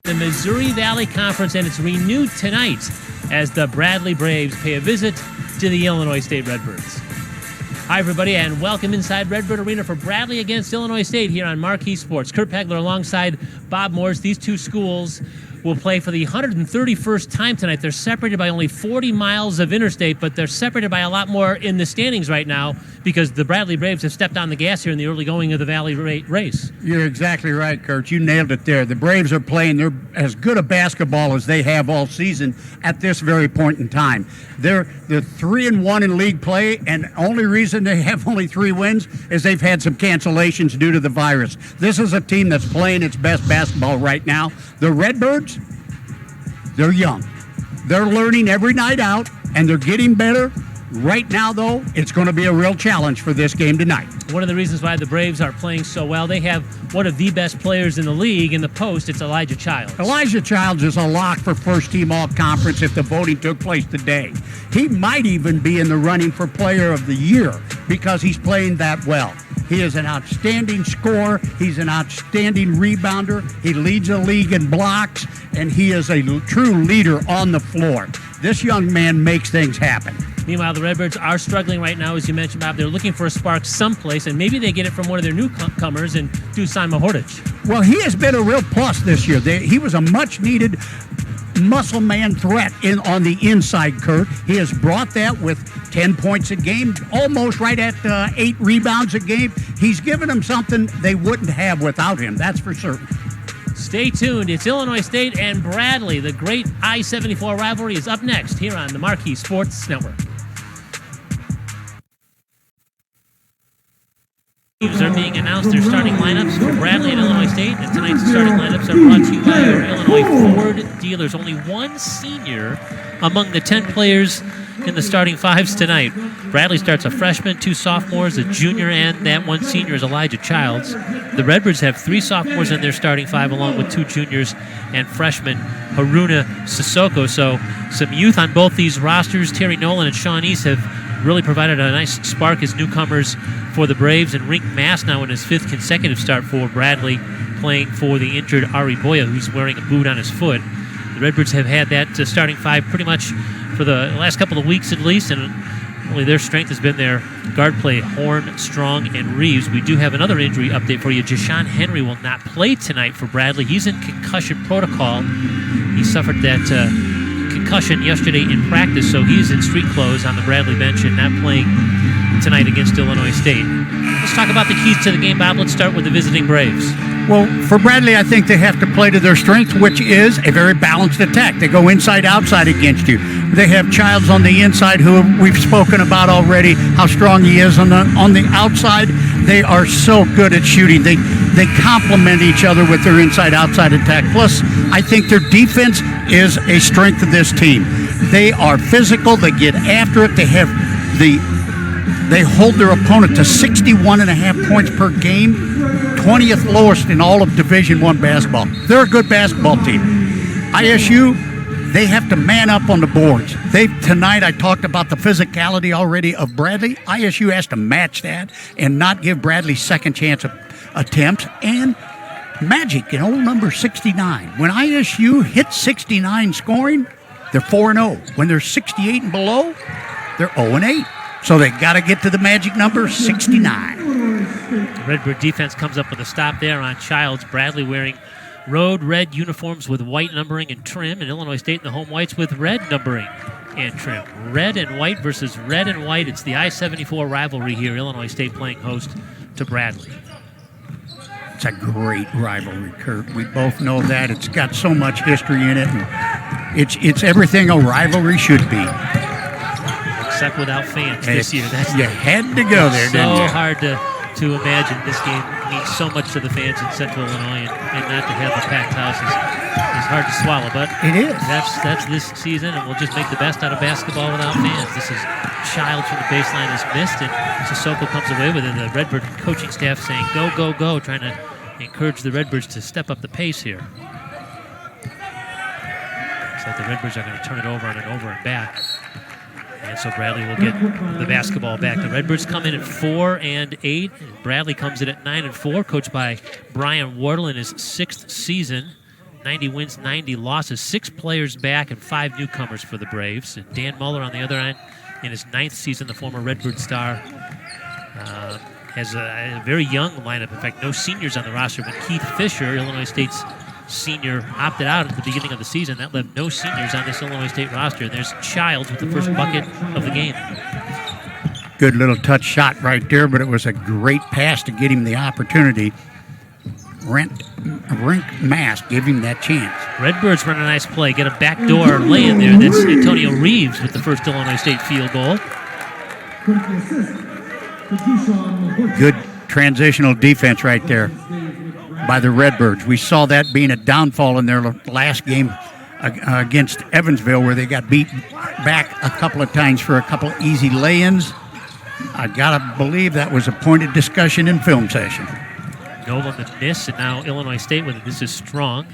The Missouri Valley Conference, and it's renewed tonight as the Bradley Braves pay a visit to the Illinois State Redbirds. Hi, everybody, and welcome inside Redbird Arena for Bradley against Illinois State here on Marquee Sports. Kurt Pegler alongside Bob Morse. These two schools will play for the 131st time tonight. They're separated by only 40 miles of interstate, but they're separated by a lot more in the standings right now because the Bradley Braves have stepped on the gas here in the early going of the Valley race. You're exactly right, Kurt. You nailed it there. The Braves are playing as good a basketball as they have all season at this very point in time. They're 3-1 in league play, and the only reason they have only 3 wins is they've had some cancellations due to the virus. This is a team that's playing its best basketball right now. The Redbirds, they're young. They're learning every night out, and they're getting better. Right now, though, it's going to be a real challenge for this game tonight. One of the reasons why the Braves are playing so well, they have one of the best players in the league in the post. It's Elijah Childs. Elijah Childs is a lock for first-team all-conference if the voting took place today. He might even be in the running for player of the year because he's playing that well. He is an outstanding scorer. He's an outstanding rebounder. He leads the league in blocks, and he is a true leader on the floor. This young man makes things happen. Meanwhile, the Redbirds are struggling right now, as you mentioned, Bob. They're looking for a spark someplace, and maybe they get it from one of their newcomers in Dusan Mahortic. Well, he has been a real plus this year. He was a much-needed muscle man threat on the inside, Kurt. He has brought that with 10 points a game, almost right at 8 rebounds a game. He's given them something they wouldn't have without him, that's for certain. Stay tuned. It's Illinois State and Bradley. The great I-74 rivalry is up next here on the Marquee Sports Network. Teams are being announced their starting lineups for Bradley and Illinois State, and tonight's starting lineups are brought to you by our Illinois Ford dealers. Only one senior among the 10 players in the starting fives tonight. Bradley starts a freshman, 2 sophomores, a junior, and that one senior is Elijah Childs. The Redbirds have 3 sophomores in their starting 5, along with 2 juniors and freshman Haruna Sissoko. So some youth on both these rosters. Terry Nolan and Sean East have really provided a nice spark as newcomers for the Braves, and Rink Mass now in his 5th consecutive start for Bradley, playing for the injured Ari Boya, who's wearing a boot on his foot. The Redbirds have had that starting 5 pretty much for the last couple of weeks at least, and really their strength has been their guard play, Horne, Strong, and Reeves. We do have another injury update for you. Jashawn Henry will not play tonight for Bradley. He's in concussion protocol. He suffered that concussion yesterday in practice, so he's in street clothes on the Bradley bench and not playing tonight against Illinois State. Let's talk about the keys to the game, Bob. Let's start with the visiting Braves. Well, for Bradley, I think they have to play to their strength, which is a very balanced attack. They go inside, outside against you. They have Childs on the inside, who we've spoken about already, how strong he is. On the outside, they are so good at shooting. They complement each other with their inside-outside attack. Plus, I think their defense is a strength of this team. They are physical. They get after it. They hold their opponent to 61.5 points per game, 20th lowest in all of Division I basketball. They're a good basketball team. ISU, they have to man up on the boards. Tonight I talked about the physicality already of Bradley. ISU has to match that and not give Bradley second chance attempts. And magic in old number 69. When ISU hits 69 scoring, they're 4-0. When they're 68 and below, they're 0-8. So they got to get to the magic number 69. Redbird defense comes up with a stop there on Childs. Bradley wearing road red uniforms with white numbering and trim, and Illinois State in the home whites with red numbering and trim. Red and white versus red and white. It's the I-74 rivalry here. Illinois State playing host to Bradley. It's a great rivalry, Kurt. We both know that. It's got so much history in it, and it's everything a rivalry should be. Except without fans this year. You had to go there, didn't you? So hard to imagine. This game means so much to the fans in Central Illinois, and not to have the packed house is hard to swallow. But it is. That's this season, and we'll just make the best out of basketball without fans. This is Childs from the baseline is missed, and Sissoko comes away with it. The Redbird coaching staff saying, go, go, go, trying to encourage the Redbirds to step up the pace here. Looks like the Redbirds are going to turn it over on an over and back. And so Bradley will get the basketball back. The Redbirds come in at 4-8. Bradley comes in at 9-4, coached by Brian Wardle in his 6th season. 90 wins, 90 losses. 6 players back and 5 newcomers for the Braves. And Dan Muller on the other end, in his 9th season, the former Redbird star, has a very young lineup. In fact, no seniors on the roster, but Keith Fisher, Illinois State's senior, opted out at the beginning of the season. That left no seniors on this Illinois State roster. And there's Childs with the first bucket of the game. Good little touch shot right there, but it was a great pass to get him the opportunity. Rink Mask gave him that chance. Redbirds run a nice play, get a backdoor lay-in there. That's Antonio Reeves with the first Illinois State field goal. Good transitional defense right there by the Redbirds. We saw that being a downfall in their last game against Evansville, where they got beat back a couple of times for a couple easy lay-ins. I got to believe that was a pointed discussion in film session. Nolan the miss, and now Illinois State with it. This is Strong,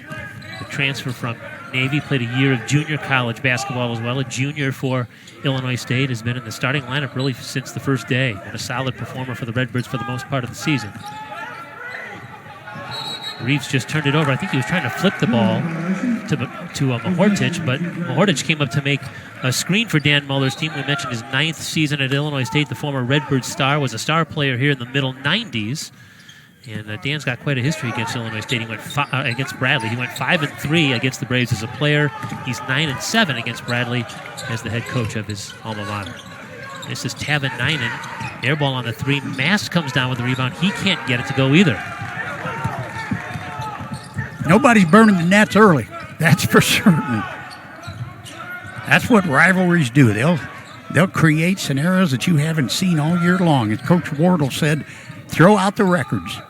the transfer from Navy, played a year of junior college basketball as well. A junior for Illinois State, has been in the starting lineup really since the first day, and a solid performer for the Redbirds for the most part of the season. Reeves just turned it over. I think he was trying to flip the ball to Mahortich, but Mahortich came up to make a screen for Dan Muller's team. We mentioned his 9th season at Illinois State. The former Redbird star was a star player here in the middle 90s. And Dan's got quite a history against Illinois State. He went against Bradley. He went 5-3 against the Braves as a player. He's 9-7 against Bradley as the head coach of his alma mater. This is Tavanainen. Air ball on the 3. Mast comes down with the rebound. He can't get it to go either. Nobody's burning the nets early. That's for certain. That's what rivalries do. They'll create scenarios that you haven't seen all year long. As Coach Wardle said, throw out the records.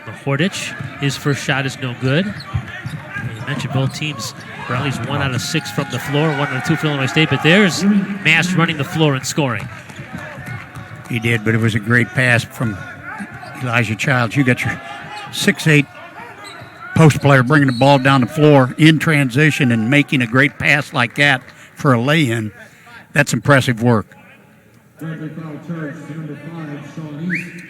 Mahortich, his first shot is no good. You mentioned both teams. Bradley's 1 out of 6 from the floor, 1 out of 2 for Illinois State, but there's Mast running the floor and scoring. He did, but it was a great pass from Elijah Childs. You got your 6'8" post player bringing the ball down the floor in transition and making a great pass like that for a lay-in. That's impressive work.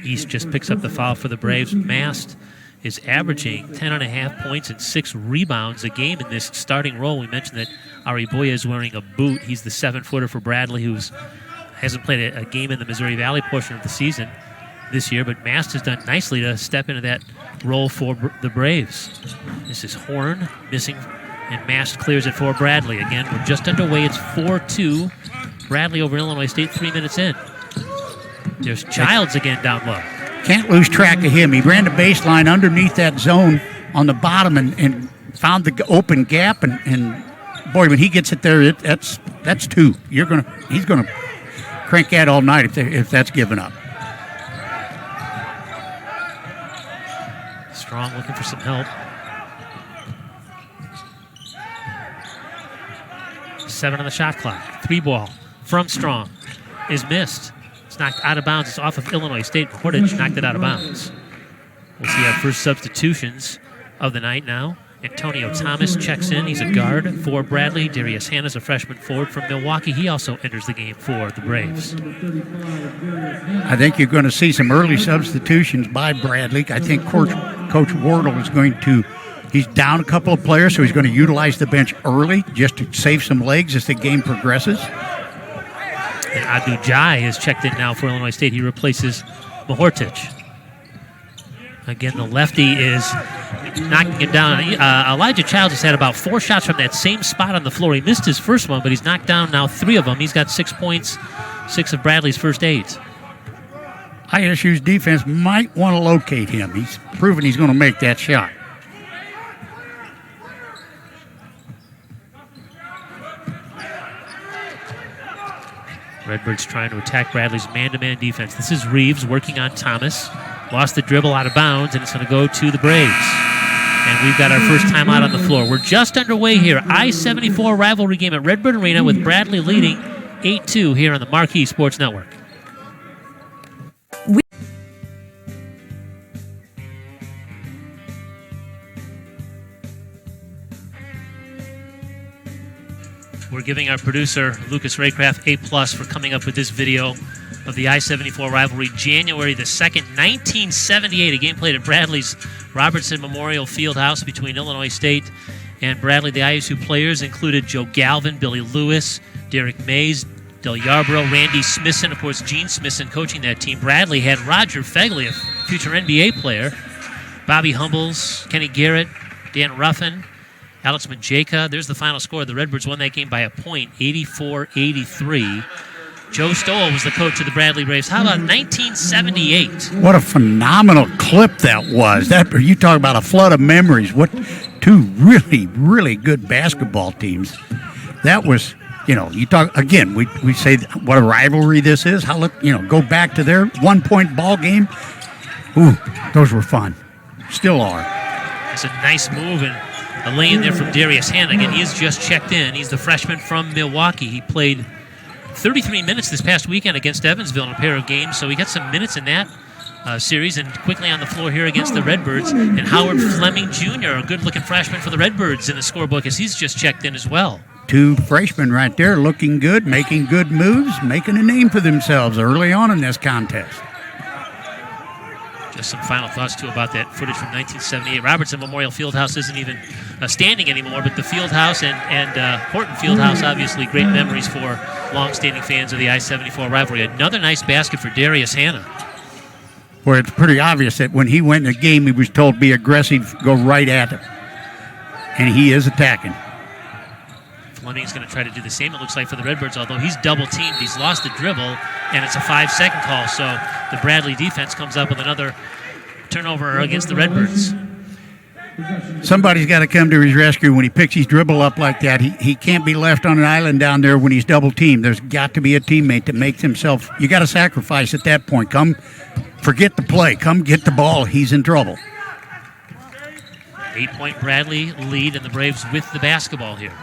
East just picks up the foul for the Braves. Mast is averaging 10.5 points and 6 rebounds a game in this starting role. We mentioned that Ari Boya is wearing a boot. He's the 7-footer for Bradley, who hasn't played a game in the Missouri Valley portion of the season this year, but Mast has done nicely to step into that role for the Braves. This is Horne missing, and Mast clears it for Bradley. Again, we're just underway. It's 4-2. Bradley over Illinois State, 3 minutes in. There's Childs again down low. Can't lose track of him. He ran the baseline underneath that zone on the bottom and found the open gap. And boy, when he gets it there, that's 2. He's gonna crank that all night if that's given up. Strong looking for some help. 7 on the shot clock. 3 ball from Strong is missed. It's knocked out of bounds. It's off of Illinois State. Hortich knocked it out of bounds. We'll see our first substitutions of the night now. Antonio Thomas checks in. He's a guard for Bradley. Darius Hanna's a freshman forward from Milwaukee. He also enters the game for the Braves. I think you're going to see some early substitutions by Bradley. I think Coach Wardle is going to, he's down a couple of players, so he's going to utilize the bench early just to save some legs as the game progresses. And Adu Jai has checked in now for Illinois State. He replaces Mahortich. Again, the lefty is knocking it down. Elijah Childs has had about 4 shots from that same spot on the floor. He missed his first one, but he's knocked down now 3 of them. He's got 6 points, 6 of Bradley's first 8. ISU's defense might want to locate him. He's proven he's going to make that shot. Redbird's trying to attack Bradley's man-to-man defense. This is Reeves working on Thomas. Lost the dribble out of bounds, and it's going to go to the Braves. And we've got our first timeout on the floor. We're just underway here. I-74 rivalry game at Redbird Arena with Bradley leading 8-2 here on the Marquee Sports Network. We're giving our producer, Lucas Raycraft, A+ for coming up with this video of the I-74 rivalry, January the 2nd, 1978, a game played at Bradley's Robertson Memorial Fieldhouse between Illinois State And Bradley, the ISU players included Joe Galvin, Billy Lewis, Derek Mays, Del Yarborough, Randy Smithson, of course, Gene Smithson coaching that team. Bradley had Roger Fegley, a future NBA player, Bobby Humbles, Kenny Garrett, Dan Ruffin, Alex Majeka. There's the final score. The Redbirds won that game by a point, 84-83. Joe Stoll was the coach of the Bradley Braves. How about 1978? What a phenomenal clip that was. You talk about a flood of memories. What two really, really good basketball teams. That was, you talk, again, we say what a rivalry this is. Go back to their 1-point ball game. Ooh, those were fun. Still are. It's a nice move and a lane there from Darius Hannigan. He has just checked in. He's the freshman from Milwaukee. He played 33 minutes this past weekend against Evansville in a pair of games, so he got some minutes in that series, and quickly on the floor here against the Redbirds. And Howard Fleming Jr., a good-looking freshman for the Redbirds in the scorebook, as he's just checked in as well. Two freshmen right there looking good, making good moves, making a name for themselves early on in this contest. Just some final thoughts, too, about that footage from 1978. Robertson Memorial Fieldhouse isn't even standing anymore, but the Fieldhouse and Horton Fieldhouse, obviously great memories for long-standing fans of the I-74 rivalry. Another nice basket for Darius Hanna. Well, it's pretty obvious that when he went in the game, he was told be aggressive, go right at him. And he is attacking. Fleming's going to try to do the same, it looks like, for the Redbirds, although he's double-teamed. He's lost the dribble, and it's a 5-second call, so the Bradley defense comes up with another turnover against the Redbirds. Somebody's got to come to his rescue when he picks his dribble up like that. He can't be left on an island down there when he's double-teamed. There's got to be a teammate that makes himself. You got to sacrifice at that point. Come, forget the play. Come get the ball. He's in trouble. 8-point Bradley lead, and the Braves with the basketball here.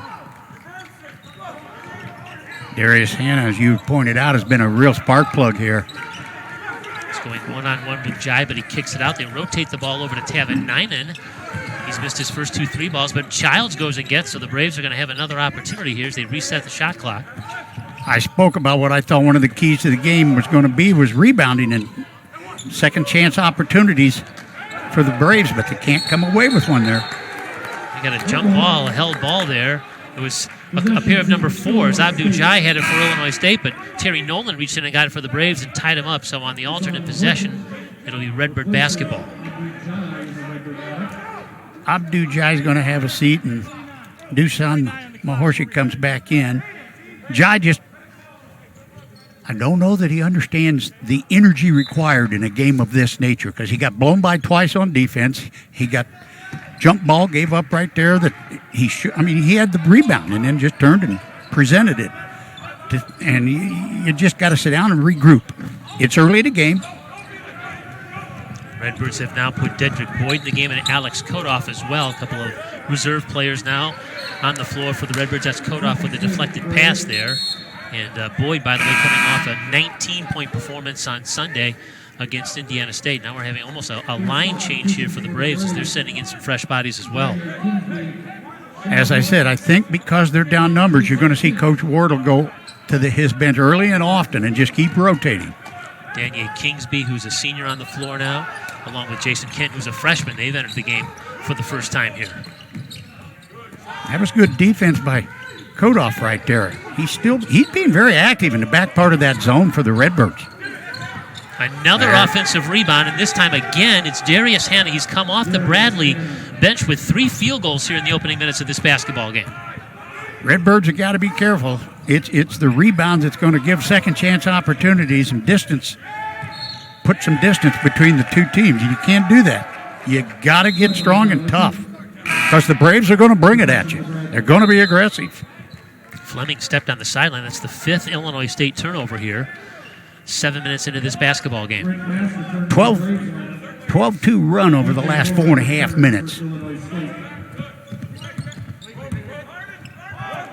Darius Hanna, as you pointed out, has been a real spark plug here. He's going one-on-one with Jai, but he kicks it out. They rotate the ball over to Tavanainen. He's missed his first 2 3 balls, but Childs goes and gets, so the Braves are going to have another opportunity here as they reset the shot clock. I spoke about what I thought one of the keys to the game was going to be was rebounding and second chance opportunities for the Braves, but they can't come away with one there. They got a jump ball, a held ball there. It was a pair of number 4s. Abdu Jai had it for Illinois State, but Terry Nolan reached in and got it for the Braves and tied him up. So on the alternate possession, it'll be Redbird basketball. Abdu Jai's going to have a seat, and Dusan Mahorshi comes back in. Jai I don't know that he understands the energy required in a game of this nature, because he got blown by twice on defense. He got jump ball, gave up right there that he had the rebound and then just turned and presented it. And you just got to sit down and regroup. It's early in the game. Redbirds have now put Dedrick Boyd in the game and Alex Kodoff as well. A couple of reserve players now on the floor for the Redbirds. That's Kodoff with a deflected pass there. And Boyd, by the way, coming off a 19-point performance on Sunday against Indiana State. Now we're having almost a line change here for the Braves as they're sending in some fresh bodies as well. As I said, I think because they're down numbers, you're going to see Coach Wardle go to his bench early and often and just keep rotating. Daniel Kingsby, who's a senior on the floor now, along with Jason Kent, who's a freshman. They've entered the game for the first time here. That was good defense by Kodoff right there. He's being very active in the back part of that zone for the Redbirds. Another offensive rebound, and this time again, it's Darius Hanna. He's come off the Bradley bench with 3 field goals here in the opening minutes of this basketball game. Redbirds have got to be careful. It's the rebounds that's going to give second chance opportunities and distance, put some distance between the two teams. You can't do that. You got to get strong and tough because the Braves are going to bring it at you. They're going to be aggressive. Fleming stepped on the sideline. That's the 5th Illinois State turnover here. 7 minutes into this basketball game. 12-2 run over the last 4.5 minutes.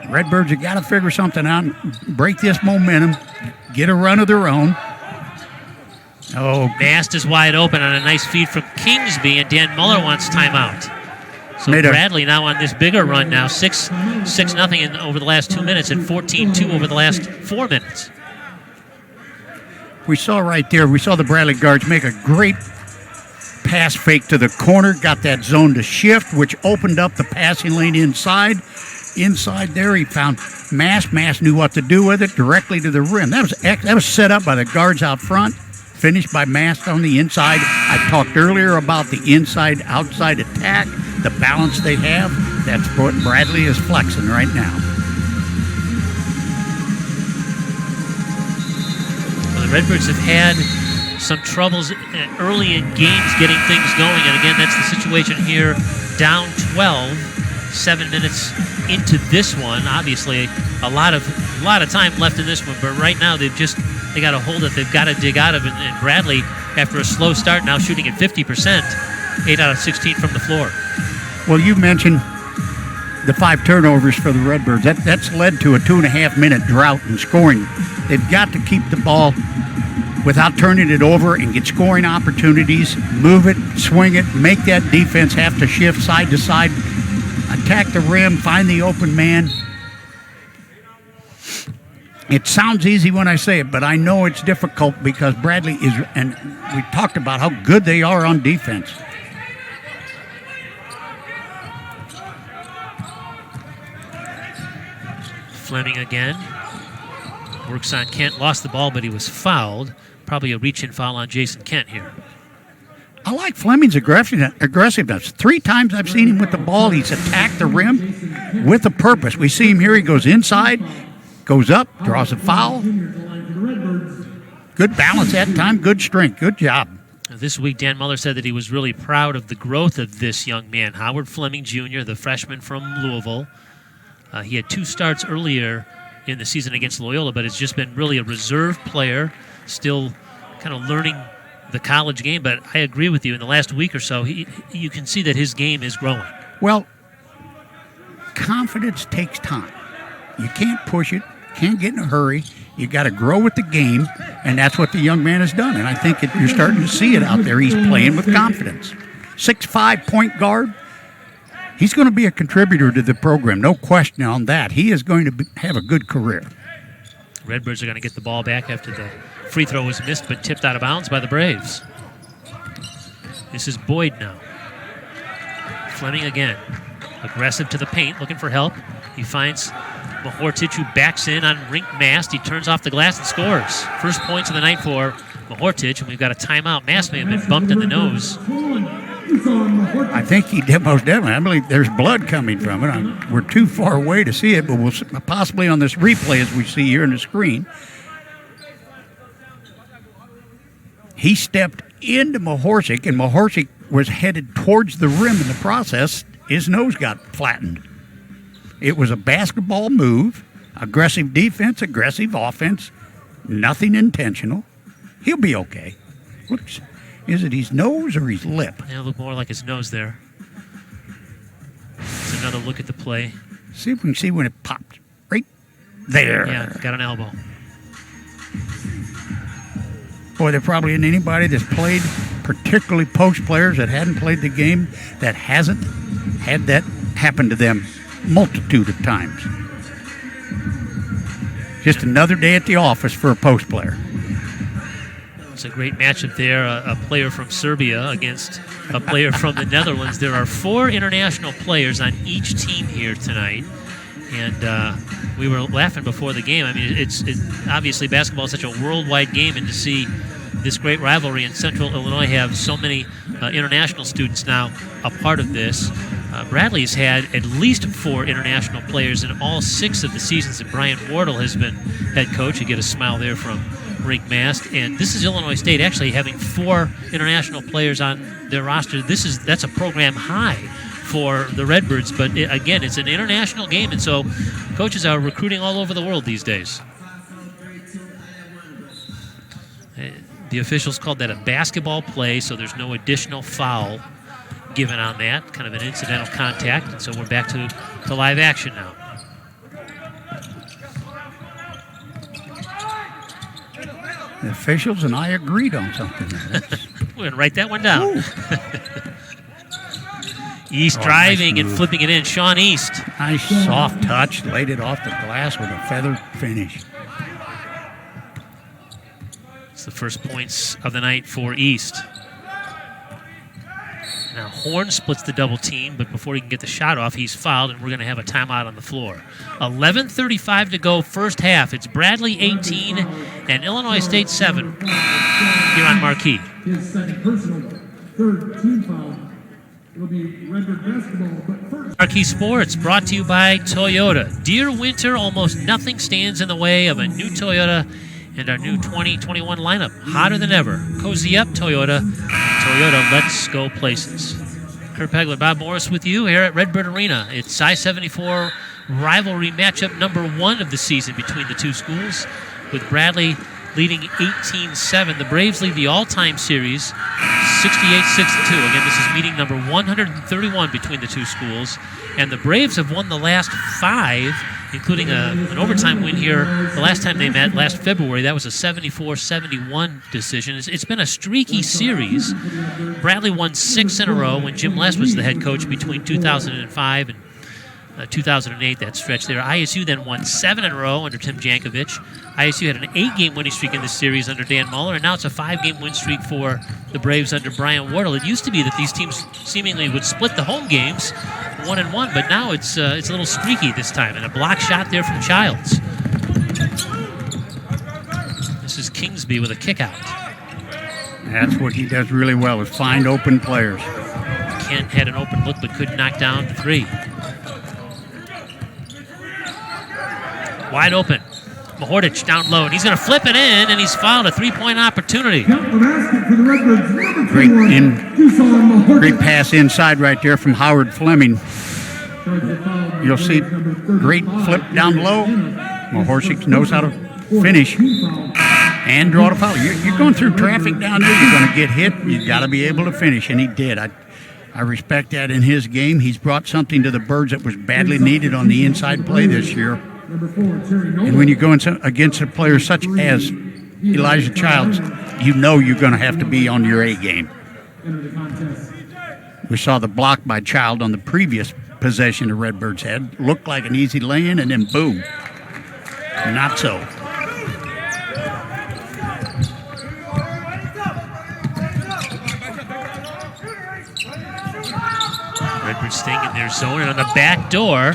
Redbirds have got to figure something out and break this momentum, get a run of their own. Oh, Mast is wide open on a nice feed from Kingsby, and Dan Muller wants timeout. So Bradley now on this bigger run now, 6-0 over the last 2 minutes and 14-2 over the last 4 minutes. We saw right there, we saw the Bradley guards make a great pass fake to the corner, got that zone to shift, which opened up the passing lane inside. Inside there, he found Mass. Mass knew what to do with it, directly to the rim. That was set up by the guards out front, finished by Mass on the inside. I talked earlier about the inside-outside attack, the balance they have. That's what Bradley is flexing right now. Well, the Redbirds have had some troubles early in games getting things going, and again, that's the situation here. Down 12, 7 minutes into this one. Obviously, a lot of time left in this one, but right now they got a hold of it. They've got to dig out of it. And Bradley, after a slow start, now shooting at 50%, 8 out of 16 from the floor. Well, you mentioned the 5 turnovers for the Redbirds. That's led to a 2.5-minute drought in scoring. They've got to keep the ball without turning it over and get scoring opportunities, move it, swing it, make that defense have to shift side to side, attack the rim, find the open man. It sounds easy when I say it, but I know it's difficult because Bradley is, and we talked about how good they are on defense. Fleming again. Works on Kent, lost the ball, but he was fouled. Probably a reach-in foul on Jason Kent here. I like Fleming's aggressiveness. 3 times I've seen him with the ball. He's attacked the rim with a purpose. We see him here. He goes inside, goes up, draws a foul. Good balance that time, good strength, good job. This week, Dan Muller said that he was really proud of the growth of this young man, Howard Fleming Jr., the freshman from Louisville. He had 2 starts earlier in the season against Loyola, but it's just been really a reserve player, still kind of learning the college game. But I agree with you. In the last week or so, you can see that his game is growing. Well, confidence takes time. You can't push it, can't get in a hurry. You got to grow with the game, and that's what the young man has done. And I think you're starting to see it out there. He's playing with confidence. 6'5" point guard. He's going to be a contributor to the program, no question on that. He is going to have a good career. Redbirds are going to get the ball back after the free throw was missed but tipped out of bounds by the Braves. This is Boyd now. Fleming again. Aggressive to the paint, looking for help. He finds Mahortic, who backs in on Rink Mast. He turns off the glass and scores. First points of the night for Mahortic, and we've got a timeout. Mast may have been bumped in the nose. I think he did most definitely. I believe there's blood coming from it. We're too far away to see it, but we'll possibly on this replay as we see here on the screen. He stepped into Mahorcic, and Mahorcic was headed towards the rim in the process. His nose got flattened. It was a basketball move, aggressive defense, aggressive offense, nothing intentional. He'll be okay. Looks. Is it his nose or his lip? Yeah, it looked more like his nose there. It's another look at the play. See if we can see when it popped. Right there. Yeah, got an elbow. Boy, there probably isn't anybody that's played, particularly post players that hadn't played the game, that hasn't had that happen to them multitude of times. Just another day at the office for a post player. It's a great matchup there, a player from Serbia against a player from the Netherlands. There are 4 international players on each team here tonight, and we were laughing before the game. I mean, it's obviously basketball is such a worldwide game, and to see this great rivalry in Central Illinois have so many international students now a part of this. Bradley's had at least 4 international players in all 6 of the seasons that Brian Wardle has been head coach. You get a smile there from Rink Mast, and this is Illinois State actually having 4 international players on their roster. That's a program high for the Redbirds, but again, it's an international game, and so coaches are recruiting all over the world these days. The officials called that a basketball play, so there's no additional foul given on that, kind of an incidental contact, and so we're back to live action now. The officials and I agreed on something. We're going to write that one down. East driving nice and flipping it in. Sean East. Nice soft touch, laid it off the glass with a feather finish. It's the first points of the night for East. Now Horne splits the double team, but before he can get the shot off, he's fouled, and we're going to have a timeout on the floor. 11:35 to go, first half. It's Bradley 18 and Illinois State 7 here on Marquee. His second personal, third team foul. It'll be Redbird basketball, but first. Marquee Sports brought to you by Toyota. Dear winter, almost nothing stands in the way of a new Toyota and our new 2021 lineup. Hotter than ever. Cozy up, Toyota. Toyota, let's go places. Kurt Pegler, Bob Morris with you here at Redbird Arena. It's I-74 rivalry matchup number 1 of the season between the two schools, with Bradley leading 18-7. The Braves lead the all-time series 68-62. Again, this is meeting number 131 between the two schools, and the Braves have won the last 5, including an overtime win here the last time they met last February. That was a 74-71 decision. It's been a streaky series. Bradley won 6 in a row when Jim Les was the head coach between 2005 and 2008, that stretch there. ISU then won 7 in a row under Tim Jankovic. ISU had an 8-game winning streak in this series under Dan Muller, and now it's a 5-game win streak for the Braves under Brian Wardle. It used to be that these teams seemingly would split the home games 1-1, but now it's a little streaky this time, and a block shot there from Childs. This is Kingsby with a kick out. That's what he does really well, is find open players. Kent had an open look but couldn't knock down the 3. Wide open. Mahortic down low, and he's going to flip it in, and he's fouled a 3-point opportunity. Great pass inside right there from Howard Fleming. You'll see great flip down low. Mahorcic knows how to finish and draw the foul. You're going through traffic down there. You're going to get hit. You've got to be able to finish, and he did. I respect that in his game. He's brought something to the Birds that was badly needed on the inside play this year. And when you go against a player such as Elijah Childs, you know you're going to have to be on your A game. We saw the block by Child on the previous possession the Redbirds had. Looked like an easy lay-in, and then boom. Not so. Redbirds staying in their zone, and on the back door,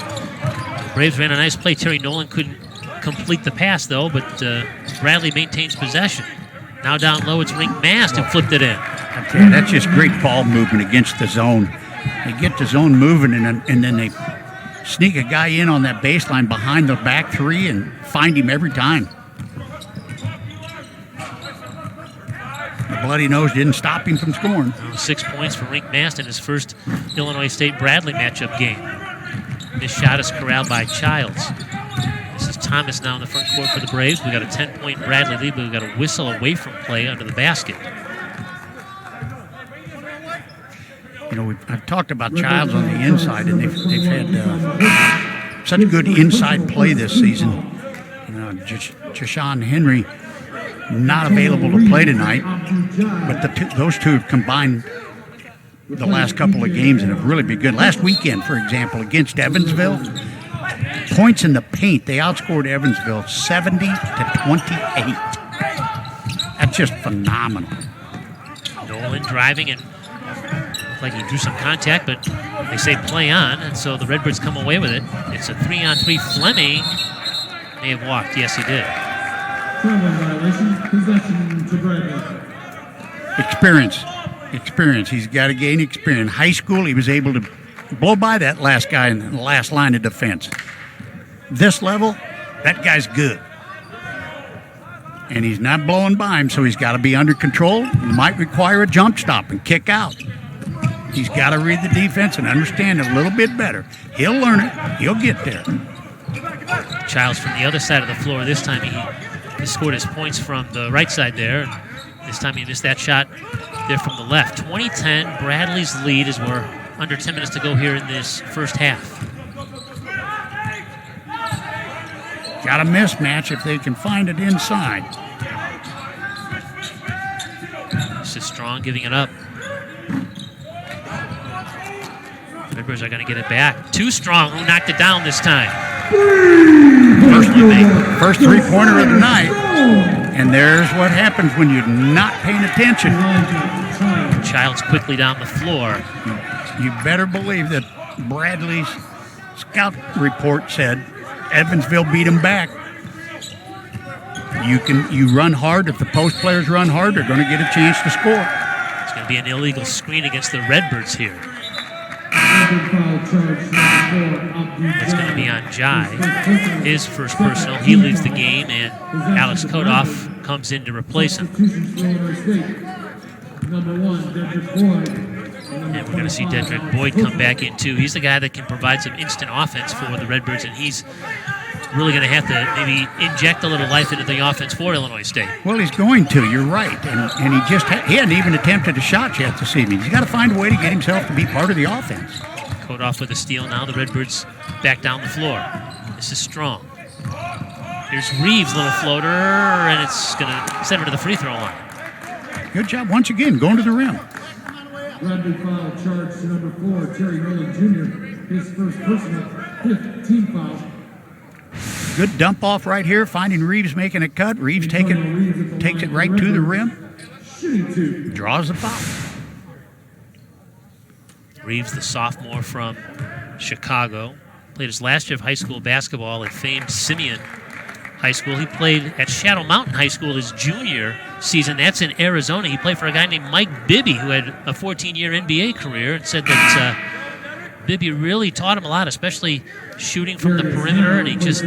Braves ran a nice play. Terry Nolan couldn't complete the pass, though, but Bradley maintains possession. Now down low, it's Rink Mast who flipped it in. Okay, that's just great ball movement against the zone. They get the zone moving, and then they sneak a guy in on that baseline behind the back 3 and find him every time. The bloody nose didn't stop him from scoring. 6 points for Rink Mast in his first Illinois State-Bradley matchup game. This shot is corralled by Childs. This is Thomas now in the front court for the Braves. We got a 10-point Bradley lead, but we've got a whistle away from play under the basket. You know, I've talked about Childs on the inside, and they've had such good inside play this season. You know, Jashawn Henry not available to play tonight, but those two have combined the last couple of games and have really been good. Last weekend, for example, against Evansville, points in the paint, they outscored Evansville 70-28. That's just phenomenal. Nolan driving, and looked like he drew some contact, but they say play on, and so the Redbirds come away with it. It's a 3-on-3. Fleming may have walked. Yes, he did. Violation, possession to Bradley. Experience. He's got to gain experience. In high school, he was able to blow by that last guy in the last line of defense. This level, that guy's good. And he's not blowing by him, so he's got to be under control. He might require a jump stop and kick out. He's got to read the defense and understand it a little bit better. He'll learn it. He'll get there. Childs from the other side of the floor. This time he scored his points from the right side there. This time he missed that shot there from the left. 20-10, Bradley's lead as we're under 10 minutes to go here in this first half. Got a mismatch if they can find it inside. This is Strong giving it up. Redbirds are going to get it back. Too Strong, who knocked it down this time. First 3-pointer of the night. And there's what happens when you're not paying attention. Childs quickly down the floor. You better believe that Bradley's scout report said Evansville beat him back. You run hard. If the post players run hard, they're going to get a chance to score. It's going to be an illegal screen against the Redbirds here. It's going to be on Jai. His first personal. He leaves the game, and Alex Kodoff comes in to replace him. And we're going to see Dedrick Boyd come back in, too. He's the guy that can provide some instant offense for the Redbirds, and he's really going to have to maybe inject a little life into the offense for Illinois State. Well, he's going to. You're right. And he just he hadn't even attempted a shot yet this evening. He's got to find a way to get himself to be part of the offense. Kodoff with a steal now. The Redbirds back down the floor. This is Strong. Here's Reeves, little floater, and it's going to send him to the free throw line. Good job once again, going to the rim. Bradley foul charge to number 4, Terry Nolan Jr. His first personal, 5th team foul. Good dump off right here, finding Reeves making a cut. Reeves takes it right to the rim. Draws the foul. Reeves, the sophomore from Chicago, played his last year of high school basketball at famed Simeon High School. He played at Shadow Mountain High School his junior season. That's in Arizona. He played for a guy named Mike Bibby, who had a 14-year NBA career, and said that Bibby really taught him a lot, especially shooting from the perimeter, and he just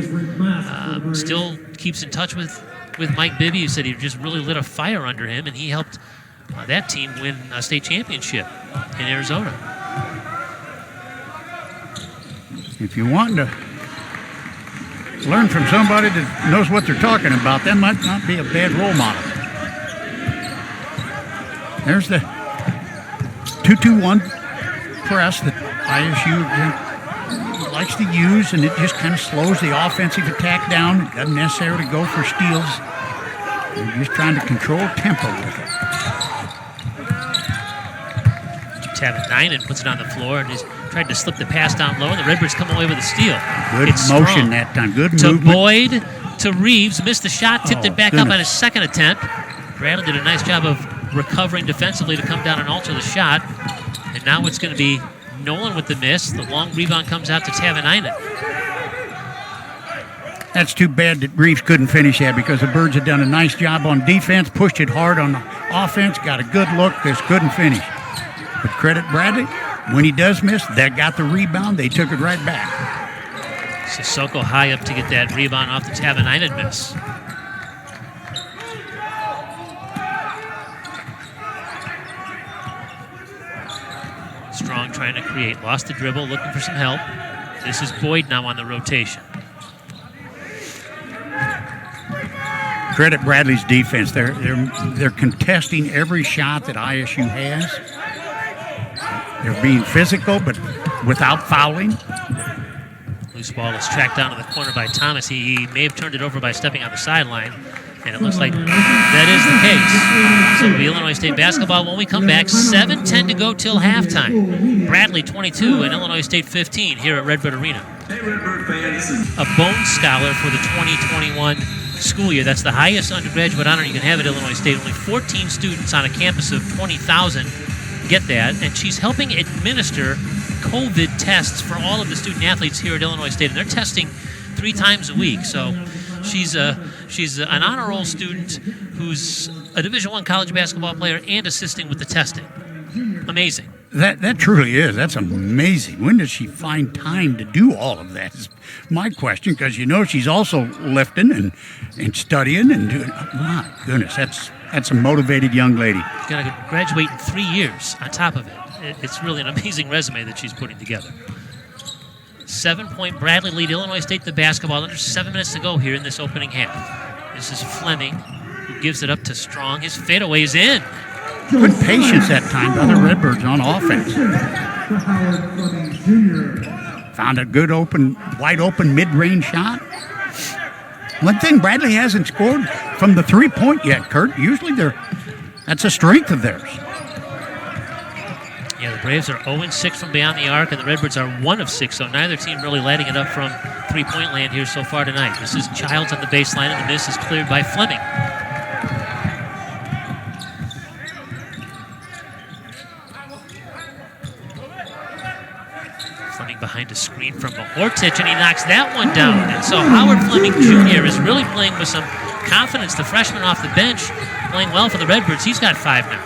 still keeps in touch with Mike Bibby, who said he just really lit a fire under him, and he helped that team win a state championship in Arizona. If you want to learn from somebody that knows what they're talking about, that might not be a bad role model. There's the 2-2-1 press that ISU likes to use, and it just kind of slows the offensive attack down. It doesn't necessarily go for steals. They're just trying to control tempo with it. Tavanainen puts it on the floor, and he's tried to slip the pass down low, and the Redbirds come away with a steal. Good it's motion Strong. that time. Good to movement. Boyd, to Reeves, missed the shot, tipped it back up on his second attempt. Bradley did a nice job of recovering defensively to come down and alter the shot. And now it's going to be Nolan with the miss. The long rebound comes out to Tavanainen. That's too bad that Reeves couldn't finish that, because the Birds had done a nice job on defense, pushed it hard on the offense, got a good look, just couldn't finish. But credit Bradley, when he does miss, they got the rebound, they took it right back. Sissoko high up to get that rebound off the Tavanainen miss. Strong trying to create, lost the dribble, looking for some help. This is Boyd now on the rotation. Credit Bradley's defense. They're contesting every shot that ISU has. They're being physical, but without fouling. Loose ball is tracked down to the corner by Thomas. He may have turned it over by stepping on the sideline, and it looks like that is the case. So it'll be Illinois State basketball when we come back. 7:10 to go till halftime. Bradley 22 and Illinois State 15 here at Redbird Arena. Hey, Redbird fans. A Bone Scholar for the 2021 school year. That's the highest undergraduate honor you can have at Illinois State. Only 14 students on a campus of 20,000 get that, and she's helping administer COVID tests for all of the student athletes here at Illinois State, and they're testing 3 times a week. So she's an honor roll student who's a Division I college basketball player and assisting with the testing. Amazing. That truly is. That's amazing. When does she find time to do all of that is my question, because she's also lifting and studying and doing. My goodness, that's a motivated young lady. She's going to graduate in 3 years on top of it. It's really an amazing resume that she's putting together. 7-point Bradley lead Illinois State the basketball. Under 7 minutes to go here in this opening half. This is Fleming, who gives it up to Strong. His fadeaway is in. Good patience that time by the Redbirds on offense. Found a good wide open mid-range shot. One thing, Bradley hasn't scored from the 3-point yet, Kurt. Usually that's a strength of theirs. Yeah, the Braves are 0-6 from beyond the arc, and the Redbirds are 1 of 6, so neither team really lighting it up from 3-point land here so far tonight. This is Childs on the baseline, and the miss is cleared by Fleming. Tried to screen from Mahortich, and he knocks that one down. And so Howard Fleming Jr. is really playing with some confidence. The freshman off the bench playing well for the Redbirds. He's got 5 now.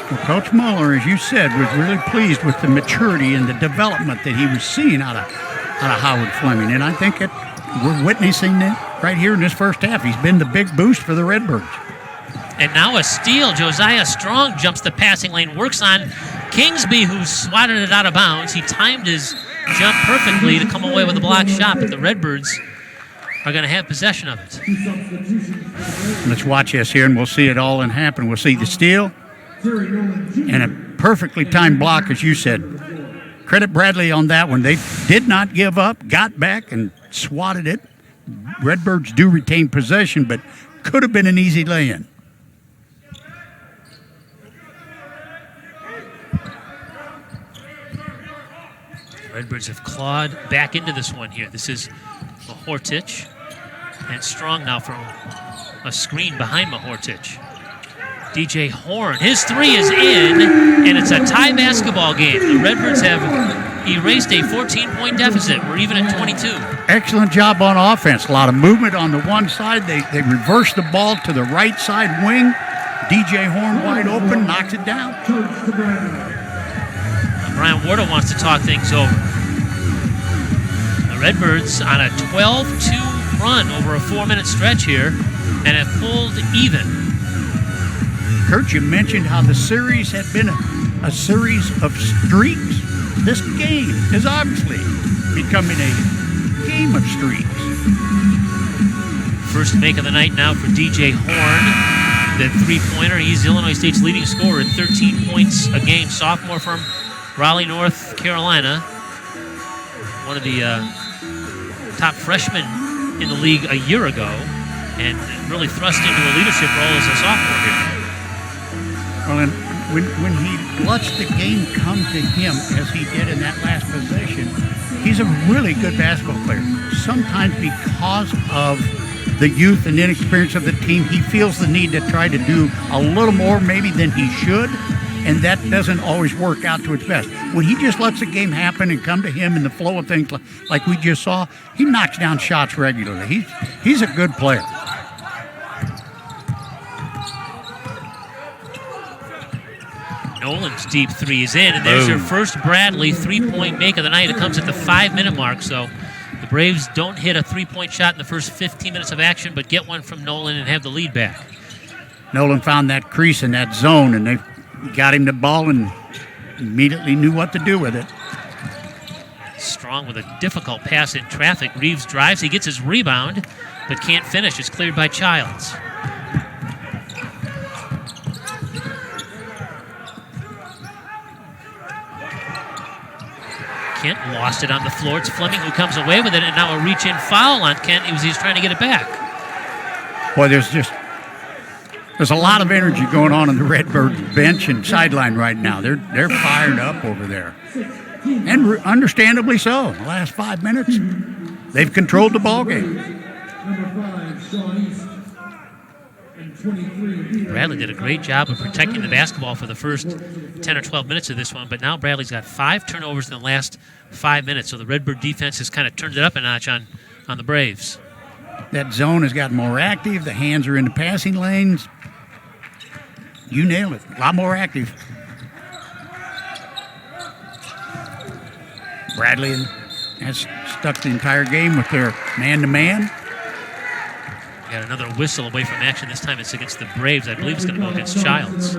Well, Coach Muller, as you said, was really pleased with the maturity and the development that he was seeing out of Howard Fleming. And I think we're witnessing it right here in this first half. He's been the big boost for the Redbirds. And now a steal. Josiah Strong jumps the passing lane, works on Kingsby, who swatted it out of bounds. He timed his jump perfectly to come away with a blocked shot, but the Redbirds are going to have possession of it. Let's watch this here, and we'll see it all happen. We'll see the steal and a perfectly timed block, as you said. Credit Bradley on that one. They did not give up, got back, and swatted it. Redbirds do retain possession, but could have been an easy lay-in. Redbirds have clawed back into this one here. This is Mahortich, and Strong now from a screen behind Mahortich. DJ Horne, his 3 is in, and it's a tie basketball game. The Redbirds have erased a 14-point deficit. We're even at 22. Excellent job on offense. A lot of movement on the one side. They reverse the ball to the right side wing. DJ Horne wide open, knocks it down. Brian Warda wants to talk things over. The Redbirds on a 12-2 run over a 4-minute stretch here and have pulled even. Kurt, you mentioned how the series had been a series of streaks. This game is obviously becoming a game of streaks. First make of the night now for DJ Horne. The 3-pointer, he's Illinois State's leading scorer at 13 points a game. Sophomore from Raleigh, North Carolina. One of the top freshmen in the league a year ago, and really thrust into a leadership role as a sophomore here. Well, and when he lets the game come to him, as he did in that last possession, he's a really good basketball player. Sometimes because of the youth and inexperience of the team, he feels the need to try to do a little more maybe than he should, and that doesn't always work out to its best. When he just lets the game happen and come to him in the flow of things like we just saw, he knocks down shots regularly. He's a good player. Nolan's deep 3 is in, and there's your first Bradley 3-point make of the night. It comes at the 5-minute mark, so the Braves don't hit a 3-point shot in the first 15 minutes of action, but get one from Nolan and have the lead back. Nolan found that crease in that zone, and they got him the ball and immediately knew what to do with it. Strong with a difficult pass in traffic. Reeves drives, he gets his rebound, but can't finish. It's cleared by Childs. Kent lost it on the floor. It's Fleming who comes away with it, and now a reach-in foul on Kent. He's trying to get it back. Boy, there's a lot of energy going on the Redbird bench and sideline right now. They're fired up over there, and understandably so. The last 5 minutes, they've controlled the ball game. Bradley did a great job of protecting the basketball for the first 10 or 12 minutes of this one, but now Bradley's got 5 turnovers in the last 5 minutes, so the Redbird defense has kind of turned it up a notch on the Braves. That zone has gotten more active. The hands are in the passing lanes. You nailed it. A lot more active. Bradley has stuck the entire game with their man-to-man. Got another whistle away from action. This time it's against the Braves. I believe it's going to go against Childs.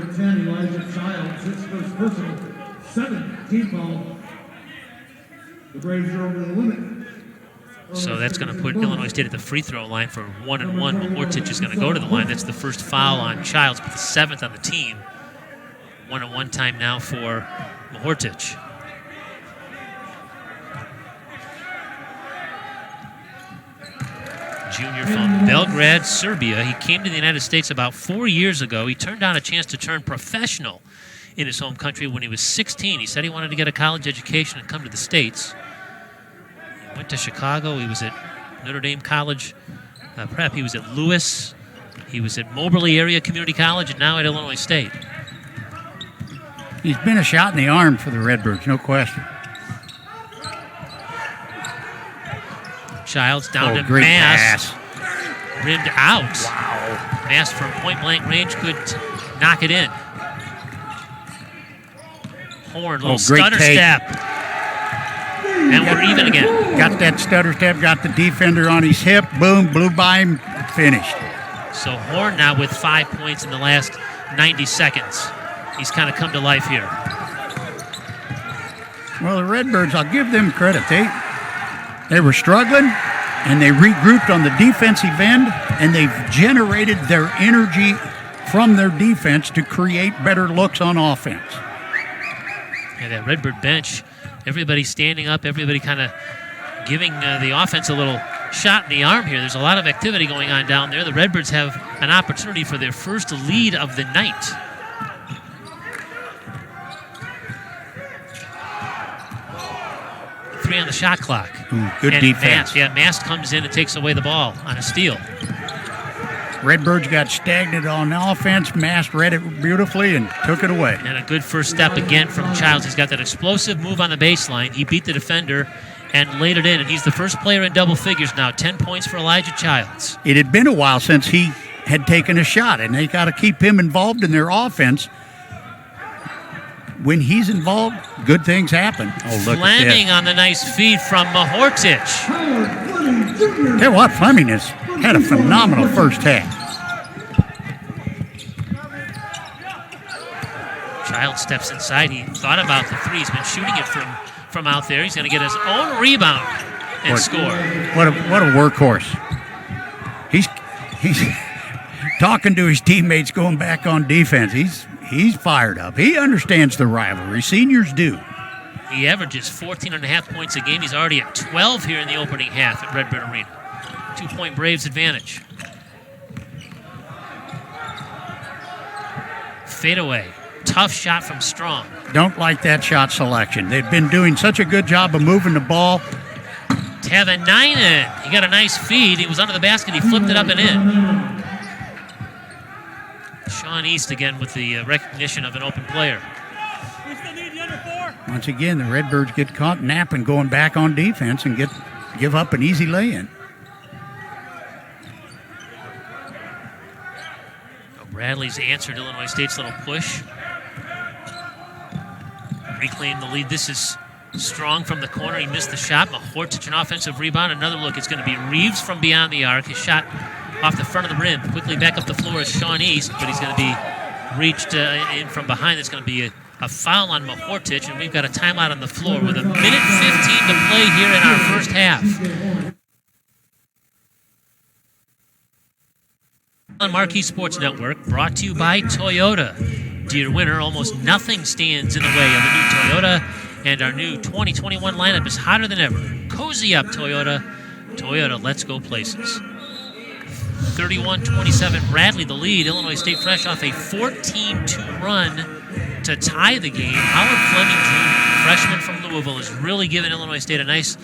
So that's going to put Illinois State at the free throw line for 1-1. Mahortich is going to go to the line. That's the first foul on Childs, but the 7th on the team. 1-1 time now for Mahortich. Junior from Belgrade, Serbia. He came to the United States about 4 years ago. He turned down a chance to turn professional in his home country when he was 16. He said he wanted to get a college education and come to the States. He went to Chicago. He was at Notre Dame College Prep. He was at Lewis. He was at Moberly Area Community College, and now at Illinois State. He's been a shot in the arm for the Redbirds, no question. Childs down to great Mass. pass. Rimmed out. Wow. Mass from point-blank range could knock it in. Horne, little great stutter take. step. And we're even again. Got that stutter step, got the defender on his hip, boom, blew by him, finished. So Horne now with 5 points in the last 90 seconds. He's kind of come to life here. Well, the Redbirds, I'll give them credit. They were struggling, and they regrouped on the defensive end, and they've generated their energy from their defense to create better looks on offense. Yeah, that Redbird bench, everybody standing up, everybody kind of giving the offense a little shot in the arm here. There's a lot of activity going on down there. The Redbirds have an opportunity for their first lead of the night. Three on the shot clock. Good and defense. Mast comes in and takes away the ball on a steal. Redbirds got stagnant on offense. Mast read it beautifully and took it away. And a good first step again from Childs. He's got that explosive move on the baseline. He beat the defender and laid it in, and he's the first player in double figures now. 10 points for Elijah Childs. It had been a while since he had taken a shot, and they got to keep him involved in their offense. When he's involved, good things happen. Oh, look Fleming at on the nice feed from Mahortich. this. Tell you what, Fleming has had a phenomenal first half. Childs steps inside. He thought about the three. He's been shooting it from out there. He's going to get his own rebound and score. What a workhorse. He's talking to his teammates going back on defense. He's fired up. He understands the rivalry. Seniors do. He averages 14.5 points a game. He's already at 12 here in the opening half at Redbird Arena. 2-point Braves advantage. Fadeaway. Tough shot from Strong. Don't like that shot selection. They've been doing such a good job of moving the ball. Tavanainen. He got a nice feed. He was under the basket. He flipped it up and in. Sean East again with the recognition of an open player. Once again, the Redbirds get caught napping, going back on defense and give up an easy lay-in. Bradley's answered Illinois State's little push. Reclaim the lead. This is Strong from the corner. He missed the shot. Mahortich, an offensive rebound. Another look. It's going to be Reeves from beyond the arc. His shot off the front of the rim. Quickly back up the floor is Sean East, but he's going to be reached in from behind. It's going to be a foul on Mahortich, and we've got a timeout on the floor with 1:15 to play here in our first half. On Marquee Sports Network, brought to you by Toyota. Dear winner, almost nothing stands in the way of a new Toyota, and our new 2021 lineup is hotter than ever. Cozy up, Toyota. Toyota, let's go places. 31-27, Bradley the lead. Illinois State fresh off a 14-2 run to tie the game. Howard Fleming, Jr., freshman from Louisville, has really given Illinois State a nice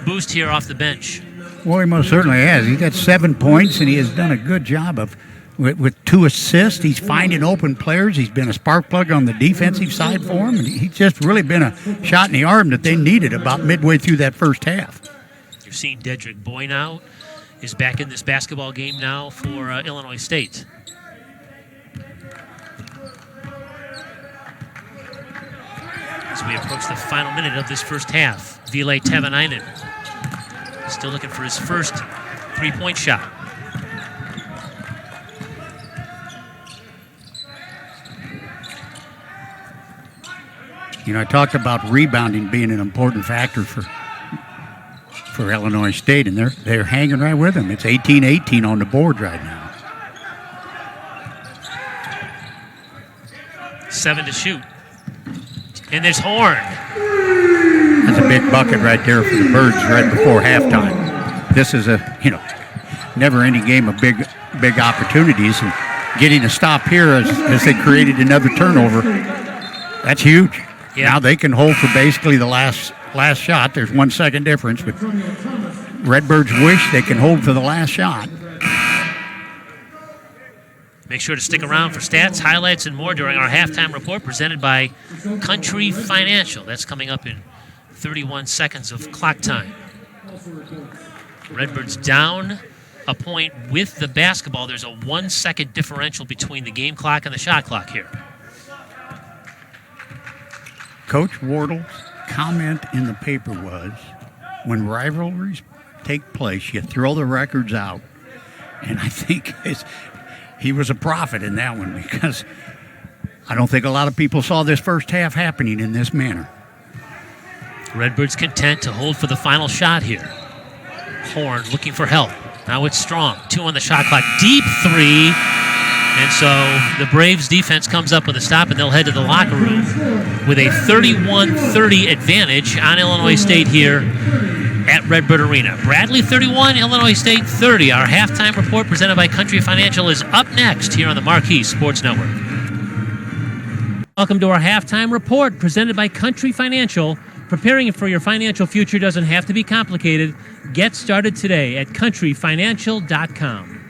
boost here off the bench. Well, he most certainly has. He's got 7 points, and he has done a good job of with 2 assists. He's finding open players. He's been a spark plug on the defensive side for him, and he's just really been a shot in the arm that they needed about midway through that first half. You're seeing Dedrick Boy now is back in this basketball game now for Illinois State. As we approach the final minute of this first half, Ville Tavanainen still looking for his first three-point shot. You know, I talked about rebounding being an important factor for Illinois State, and they're hanging right with them. It's 18-18 on the board right now. 7 to shoot. And there's Horne. That's a big bucket right there for the Birds right before halftime. This is a, never-ending game of big opportunities, and getting a stop here as they created another turnover, that's huge. Yeah. Now they can hold for basically the last shot. There's 1 second difference, but Redbirds wish they can hold for the last shot. Make sure to stick around for stats, highlights, and more during our halftime report presented by Country Financial. That's coming up in 31 seconds of clock time. Redbirds down a point with the basketball. There's a 1 second differential between the game clock and the shot clock here. Coach Wardle's comment in the paper was, when rivalries take place, you throw the records out. And I think he was a prophet in that one, because I don't think a lot of people saw this first half happening in this manner. Redbirds content to hold for the final shot here. Horne looking for help. Now it's Strong. 2 on the shot clock. Deep 3. And so the Braves defense comes up with a stop, and they'll head to the locker room with a 31-30 advantage on Illinois State here at Redbird Arena. Bradley 31, Illinois State 30. Our halftime report presented by Country Financial is up next here on the Marquee Sports Network. Welcome to our halftime report presented by Country Financial. Preparing for your financial future doesn't have to be complicated. Get started today at countryfinancial.com.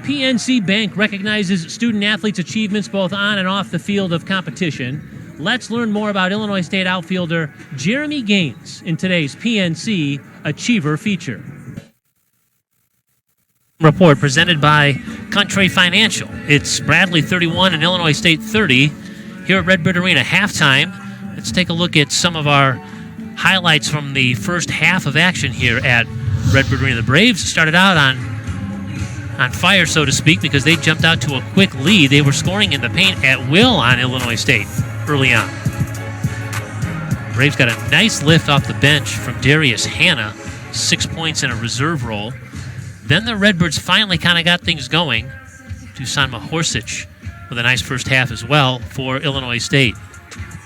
PNC Bank recognizes student-athletes' achievements both on and off the field of competition. Let's learn more about Illinois State outfielder Jeremy Gaines in today's PNC Achiever feature. Report presented by Country Financial. It's Bradley 31 and Illinois State 30 here at Redbird Arena. Halftime. Let's take a look at some of our highlights from the first half of action here at Redbird Arena. The Braves started out on fire, so to speak, because they jumped out to a quick lead. They were scoring in the paint at will on Illinois State early on. Braves got a nice lift off the bench from Darius Hanna, 6 points in a reserve role. Then the Redbirds finally kind of got things going. Dusan Mahorsic with a nice first half as well for Illinois State.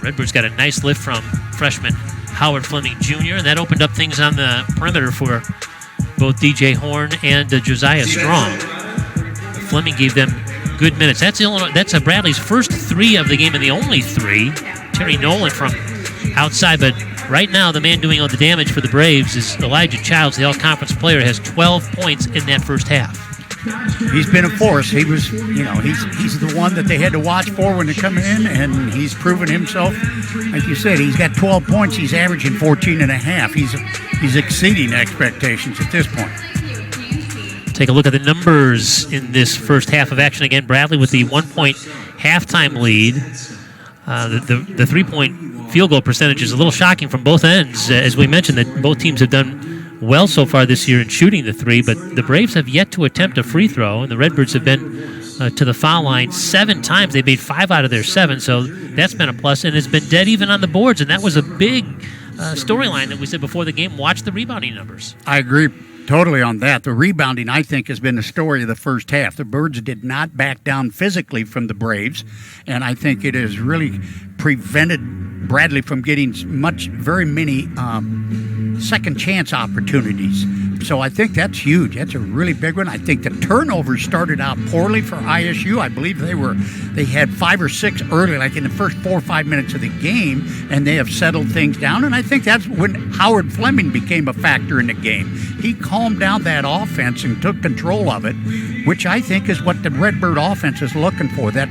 Redbirds got a nice lift from freshman Howard Fleming Jr., and that opened up things on the perimeter for both DJ Horne and Josiah Strong. Fleming gave them good minutes. That's Bradley's first 3 of the game, and the only 3. Terry Nolan from outside, but right now the man doing all the damage for the Braves is Elijah Childs, the all-conference player, has 12 points in that first half. He's been a force. He was, he's the one that they had to watch for when they come in, and he's proven himself. Like you said, he's got 12 points. He's averaging 14 and a half. He's exceeding expectations at this point. Take a look at the numbers in this first half of action. Again, Bradley with the 1-point halftime lead. The 3-point field goal percentage is a little shocking from both ends. As we mentioned, that both teams have done well so far this year in shooting the 3, but the Braves have yet to attempt a free throw, and the Redbirds have been to the foul line 7 times. They made 5 out of their 7, so that's been a plus, and it's been dead even on the boards, and that was a big storyline that we said before the game. Watch the rebounding numbers. I agree totally on that. The rebounding, I think, has been the story of the first half. The Birds did not back down physically from the Braves, and I think it has really prevented Bradley from getting very many second chance opportunities. So I think that's huge. That's a really big one. I think the turnovers started out poorly for ISU. I believe they had 5 or 6 early, like in the first 4 or 5 minutes of the game, and they have settled things down. And I think that's when Howard Fleming became a factor in the game. He calmed down that offense and took control of it, which I think is what the Redbird offense is looking for. That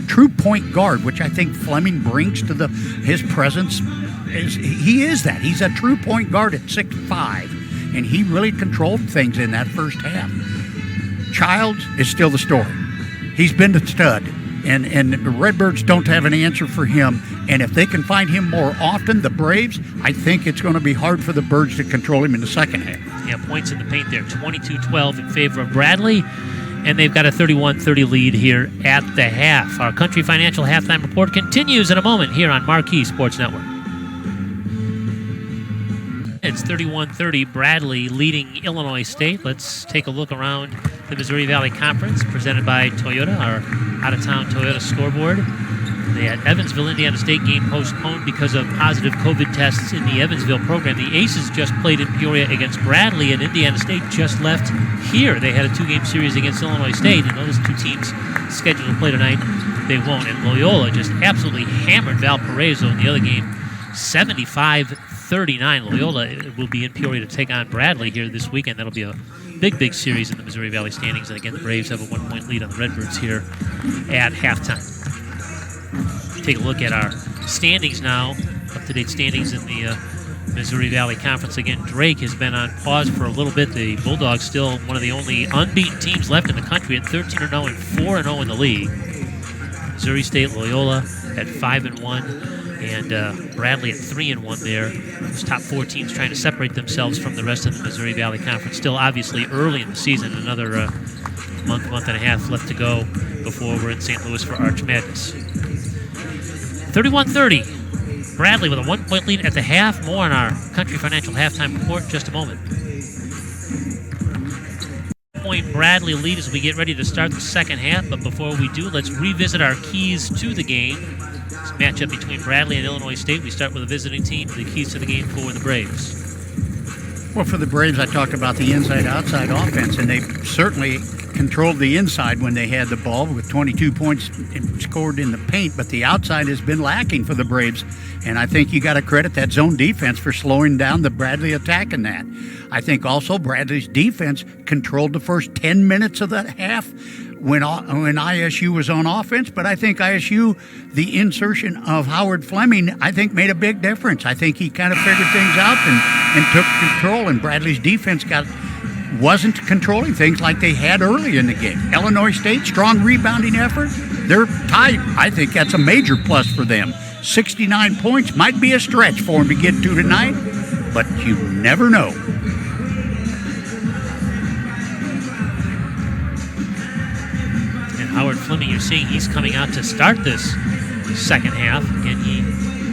true point guard, which I think Fleming brings to his presence. He is that. He's a true point guard at 6'5", and he really controlled things in that first half. Childs is still the story. He's been the stud, and the Redbirds don't have an answer for him. And if they can find him more often, the Braves, I think it's going to be hard for the Birds to control him in the second half. Yeah, points in the paint there, 22-12 in favor of Bradley, and they've got a 31-30 lead here at the half. Our Country Financial halftime report continues in a moment here on Marquee Sports Network. It's 31-30, Bradley leading Illinois State. Let's take a look around the Missouri Valley Conference, presented by Toyota, our out-of-town Toyota scoreboard. The Evansville, Indiana State game postponed because of positive COVID tests in the Evansville program. The Aces just played in Peoria against Bradley, and Indiana State just left here. They had a 2-game series against Illinois State, and those 2 teams scheduled to play tonight, they won't. And Loyola just absolutely hammered Valparaiso in the other game, 75-39. Loyola will be in Peoria to take on Bradley here this weekend. That'll be a big series in the Missouri Valley standings. And again, the Braves have a 1-point lead on the Redbirds here at halftime. Take a look at our standings now, up-to-date standings in the Missouri Valley Conference again. Drake has been on pause for a little bit. The Bulldogs still one of the only unbeaten teams left in the country at 13-0 and 4-0 in the league. Missouri State, Loyola at 5-1, and Bradley at 3-1 there. Those top 4 teams trying to separate themselves from the rest of the Missouri Valley Conference. Still obviously early in the season. Another month and a half left to go before we're in St. Louis for Arch Madness. 31-30. Bradley with a 1-point lead at the half. More on our Country Financial halftime report in just a moment. Point Bradley lead as we get ready to start the second half. But before we do, let's revisit our keys to the game. This matchup between Bradley and Illinois State. We start with a visiting team. The keys to the game for the Braves. Well, for the Braves, I talked about the inside-outside offense, and they certainly controlled the inside when they had the ball with 22 points scored in the paint, but the outside has been lacking for the Braves, and I think you got to credit that zone defense for slowing down the Bradley attack in that. I think also Bradley's defense controlled the first 10 minutes of that half when ISU was on offense, but I think ISU, the insertion of Howard Fleming, I think made a big difference. I think he kind of figured things out and took control, and Bradley's defense wasn't controlling things like they had early in the game. Illinois State, strong rebounding effort. They're tied. I think that's a major plus for them. 69 points might be a stretch for them to get to tonight, but you never know. And Howard Fleming, you're seeing he's coming out to start this second half. Again, he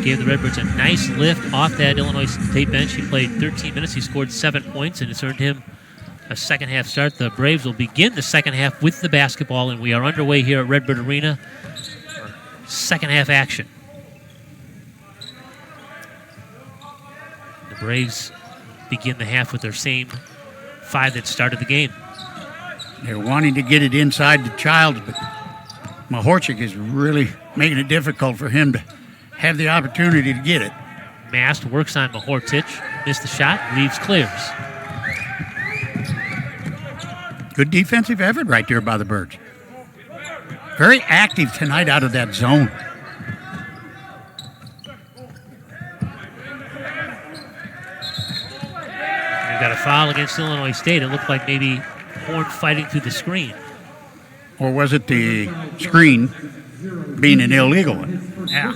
gave the Redbirds a nice lift off that Illinois State bench. He played 13 minutes. He scored 7 points, and it's earned him a second half start. The Braves will begin the second half with the basketball, and we are underway here at Redbird Arena for second half action. The Braves begin the half with their same 5 that started the game. They're wanting to get it inside the Childs, but Mahorchik is really making it difficult for him to have the opportunity to get it. Mast works on Mahorchik, missed the shot, Reeves clears. Good defensive effort right there by the Birds. Very active tonight out of that zone. We've got a foul against Illinois State. It looked like maybe Horne fighting through the screen. Or was it the screen being an illegal one? Yeah.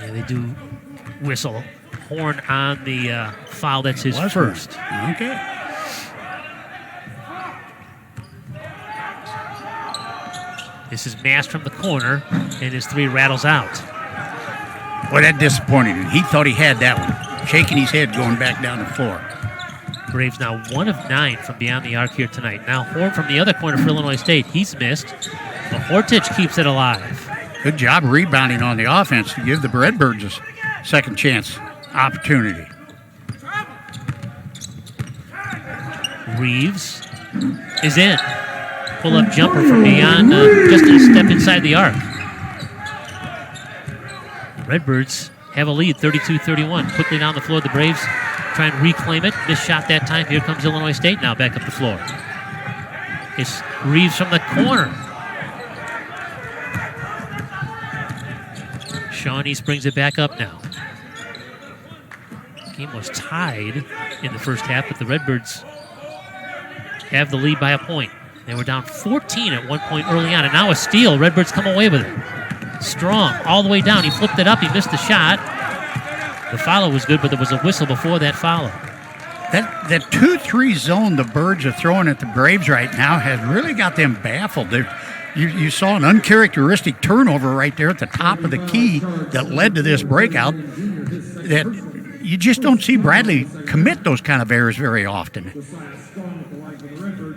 Yeah, they do whistle Horne on the foul. That's his first. Okay. This is Mast from the corner, and his 3 rattles out. Boy, that disappointed him. He thought he had that one. Shaking his head going back down the floor. Braves now 1 of 9 from beyond the arc here tonight. Now Horne from the other corner for Illinois State. He's missed, but Hortich keeps it alive. Good job rebounding on the offense to give the Redbirds a second chance opportunity. Reeves is in. Pull-up jumper from beyond, just a step inside the arc. Redbirds have a lead, 32-31. Quickly down the floor, the Braves try and reclaim it. Missed shot that time. Here comes Illinois State now back up the floor. It's Reeves from the corner. Shawnee brings it back up now. Game was tied in the first half, but the Redbirds have the lead by a point. They were down 14 at one point early on, and now a steal. Redbirds come away with it. Strong, all the way down. He flipped it up. He missed the shot. The follow was good, but there was a whistle before that follow. That 2-3 zone the Birds are throwing at the Braves right now has really got them baffled. You saw an uncharacteristic turnover right there at the top of the key that led to this breakout. That you just don't see Bradley commit those kind of errors very often.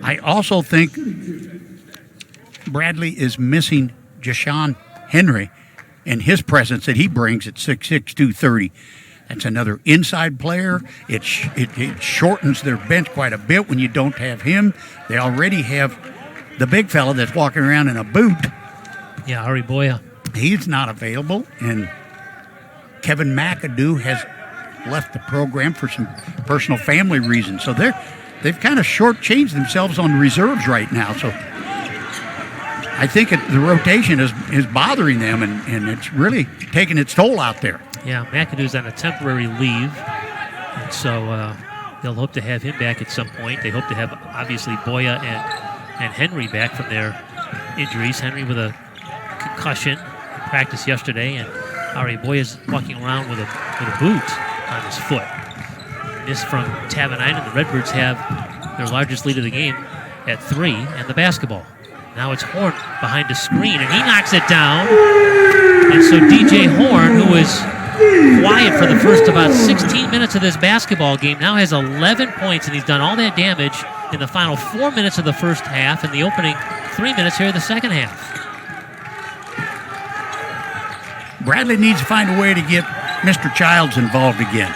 I also think Bradley is missing Jashawn Henry and his presence that he brings at 6'6", 230. That's another inside player. It shortens their bench quite a bit when you don't have him. They already have the big fella that's walking around in a boot. Yeah, Ari Boya. He's not available, and Kevin McAdoo has left the program for some personal family reasons. So they've kind of shortchanged themselves on reserves right now. So I think the rotation is bothering them, and it's really taking its toll out there. Yeah, McAdoo's on a temporary leave, and so they'll hope to have him back at some point. They hope to have, obviously, Boya and Henry back from their injuries. Henry with a concussion in practice yesterday, and Ari Boya's walking around with a boot on his foot. Miss from Tavanainen. The Redbirds have their largest lead of the game at 3 and the basketball. Now it's Horne behind the screen, and he knocks it down. And so DJ Horne, who was quiet for the first about 16 minutes of this basketball game, now has 11 points, and he's done all that damage in the final 4 minutes of the first half and the opening 3 minutes here of the second half. Bradley needs to find a way to get Mr. Childs involved again.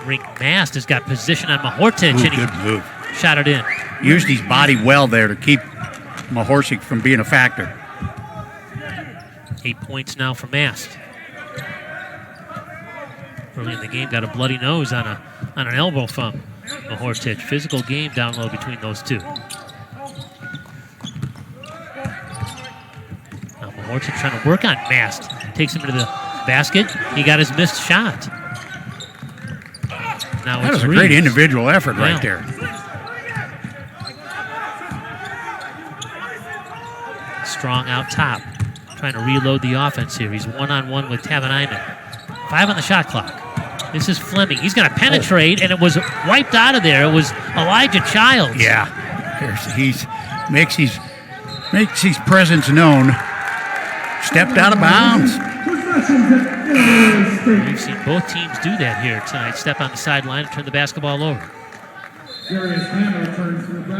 Rick Mast has got position on Mahortic, and he good move. Shot it in. Used his body well there to keep Mahorcic from being a factor. 8 points now for Mast. Early in the game, got a bloody nose on an elbow from Mahortic. Physical game down low between those two. Now Mahortic trying to work on Mast. Takes him to the basket. He got his missed shot. Now that it's was a great individual effort right there. Strong out top. Trying to reload the offense here. He's one-on-one with Tavanainen. 5 on the shot clock. This is Fleming. He's going to penetrate, and it was wiped out of there. It was Elijah Childs. Yeah. He makes his presence known. Stepped out of bounds. We've seen both teams do that here tonight. Step on the sideline and turn the basketball over.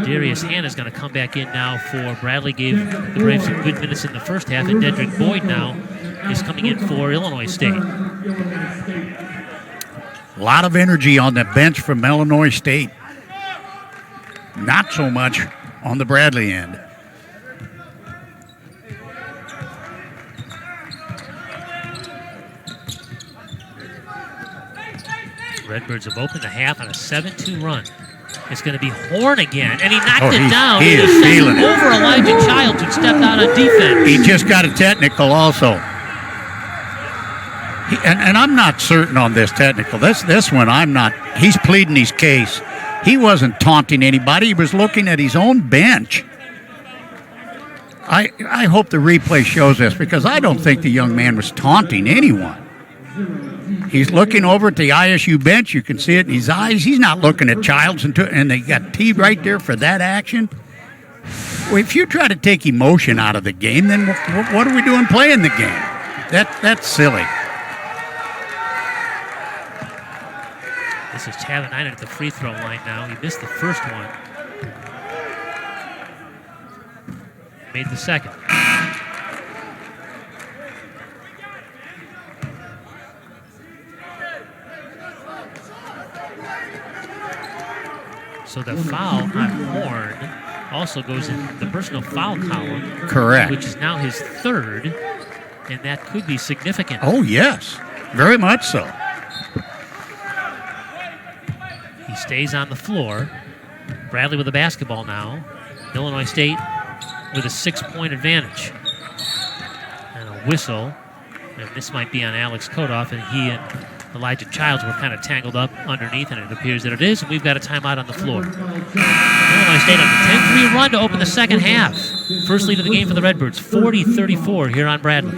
Darius Hanna's going to come back in now for Bradley. Gave the Braves some good minutes in the first half, and Dedrick Boyd now is coming in for Illinois State. A lot of energy on the bench from Illinois State. Not so much on the Bradley end. Redbirds have opened the half on a 7-2 run. It's going to be Horne again, and he knocked it down. He is feeling it. Over Elijah Childs, who stepped out on defense. He just got a technical also. And I'm not certain on this technical. This one, I'm not. He's pleading his case. He wasn't taunting anybody. He was looking at his own bench. I hope the replay shows this, because I don't think the young man was taunting anyone. He's looking over at the ISU bench. You can see it in his eyes. He's not looking at Childs, and they got T right there for that action. Well, if you try to take emotion out of the game, then what are we doing playing the game? That's silly. This is Tavanainen at the free throw line now. He missed the first one. Made the second. So the foul on Horne also goes in the personal foul column. Correct. Which is now his third, and that could be significant. Oh, yes. Very much so. He stays on the floor. Bradley with the basketball now. Illinois State with a 6-point advantage. And a whistle. And this might be on Alex Kodoff, and he and Elijah Childs were kind of tangled up underneath, and it appears that it is, and we've got a timeout on the floor. Illinois State on a 10-3 run to open the second half. First lead of the game for the Redbirds, 40-34 here on Bradley.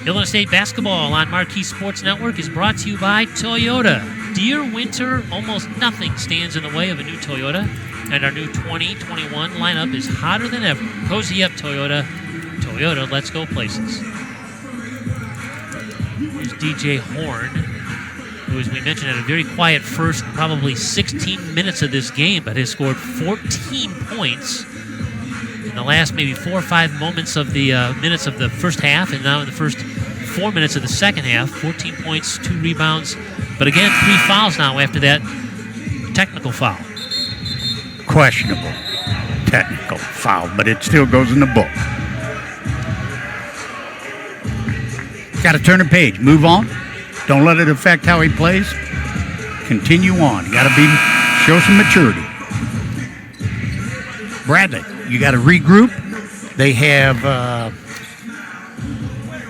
Illinois State basketball on Marquee Sports Network is brought to you by Toyota. Dear winter, almost nothing stands in the way of a new Toyota, and our new 2021 lineup is hotter than ever. Cozy up, Toyota. Toyota, let's go places. Here's DJ Horne, who, as we mentioned, had a very quiet first probably 16 minutes of this game, but has scored 14 points in the last maybe 4 or 5 moments of the minutes of the first half, and now in the first 4 minutes of the second half. 14 points, 2 rebounds, but again, 3 fouls now after that technical foul. Questionable technical foul, but it still goes in the book. Got to turn the page. Move on. Don't let it affect how he plays. Continue on. You got to show some maturity. Bradley, you got to regroup. They have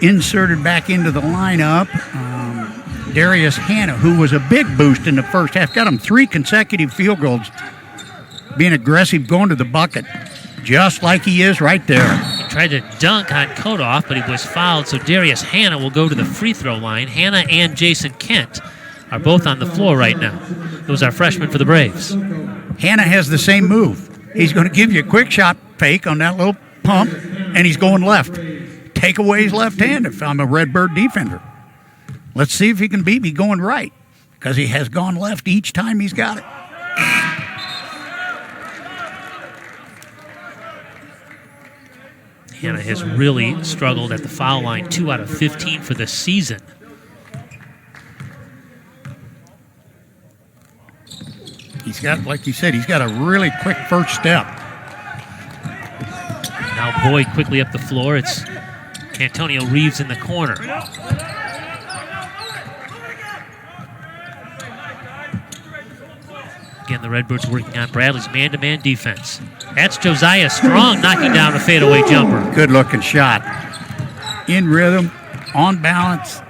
inserted back into the lineup. Darius Hanna, who was a big boost in the first half, got him 3 consecutive field goals, being aggressive, going to the bucket, just like he is right there. He tried to dunk on Kodoff, but he was fouled, so Darius Hanna will go to the free throw line. Hanna and Jason Kent are both on the floor right now. Those are freshmen for the Braves. Hanna has the same move. He's going to give you a quick shot fake on that little pump, and he's going left. Take away his left hand if I'm a Redbird defender. Let's see if he can beat me going right, because he has gone left each time he's got it. Hanna has really struggled at the foul line, 2 out of 15 for the season. He's got, like you said, he's got a really quick first step. Now Boyd quickly up the floor. It's Antonio Reeves in the corner. Again, the Redbirds working on Bradley's man-to-man defense. That's Josiah Strong knocking down a fadeaway jumper. Good-looking shot. In rhythm, on balance,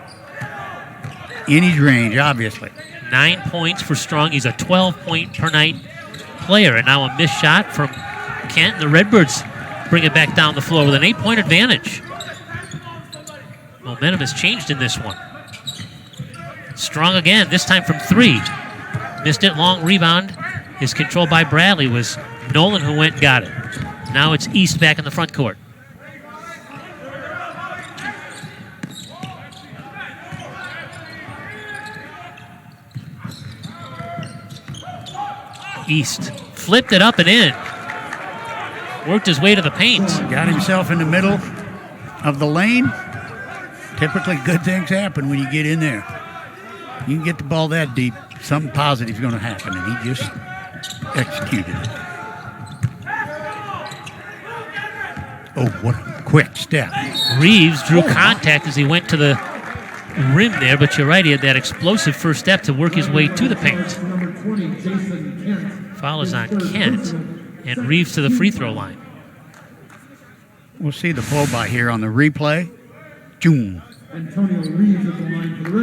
in his range, obviously. 9 points for Strong. He's a 12-point-per-night player. And now a missed shot from Kent. The Redbirds bring it back down the floor with an 8-point advantage. Momentum has changed in this one. Strong again, this time from 3. Missed it, long rebound is controlled by Bradley. Was Nolan who went and got it. Now it's East back in the front court. East flipped it up and in. Worked his way to the paint. Got himself in the middle of the lane. Typically good things happen when you get in there. You can get the ball that deep, something positive is going to happen, and he just executed it. Oh, what a quick step. Reeves drew contact as he went to the rim there, but you're right, he had that explosive first step to work his way to the paint. Foul is on Kent, and Reeves to the free throw line. We'll see the blow-by here on the replay. Joom.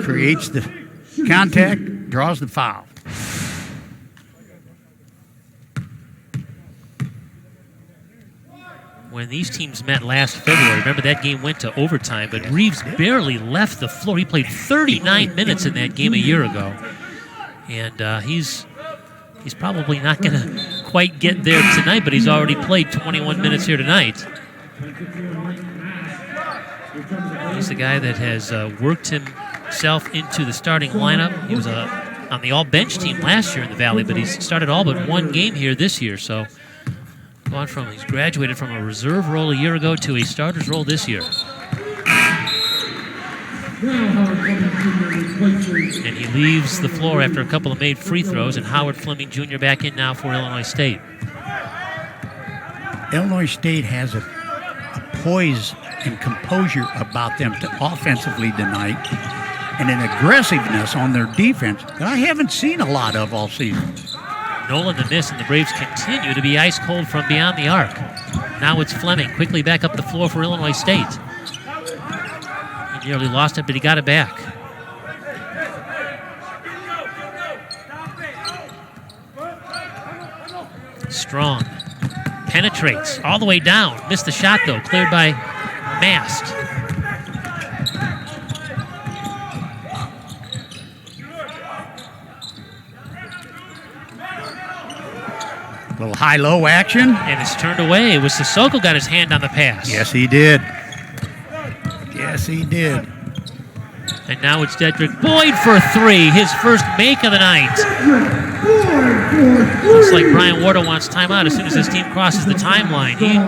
Creates the contact, draws the foul. When these teams met last February, remember that game went to overtime, but Reeves barely left the floor. He played 39 minutes in that game a year ago. And he's probably not going to quite get there tonight, but he's already played 21 minutes here tonight. He's the guy that has worked himself into the starting lineup. He was on the all-bench team last year in the Valley, but he's started all but one game here this year. So he's graduated from a reserve role a year ago to a starter's role this year. And he leaves the floor after a couple of made free throws, and Howard Fleming Jr. back in now for Illinois State. Illinois State has a poise and composure about them offensively tonight, and an aggressiveness on their defense that I haven't seen a lot of all season. Nolan the miss, and the Braves continue to be ice cold from beyond the arc. Now it's Fleming quickly back up the floor for Illinois State. He nearly lost it, but he got it back. Strong penetrates all the way down. Missed the shot, though. Cleared by Mast. Little high-low action. And it's turned away. It was Sissoko got his hand on the pass. Yes, he did. Yes, he did. And now it's Dedrick Boyd for 3, his first make of the night. Looks like Brian Wardle wants timeout as soon as his team crosses the timeline. He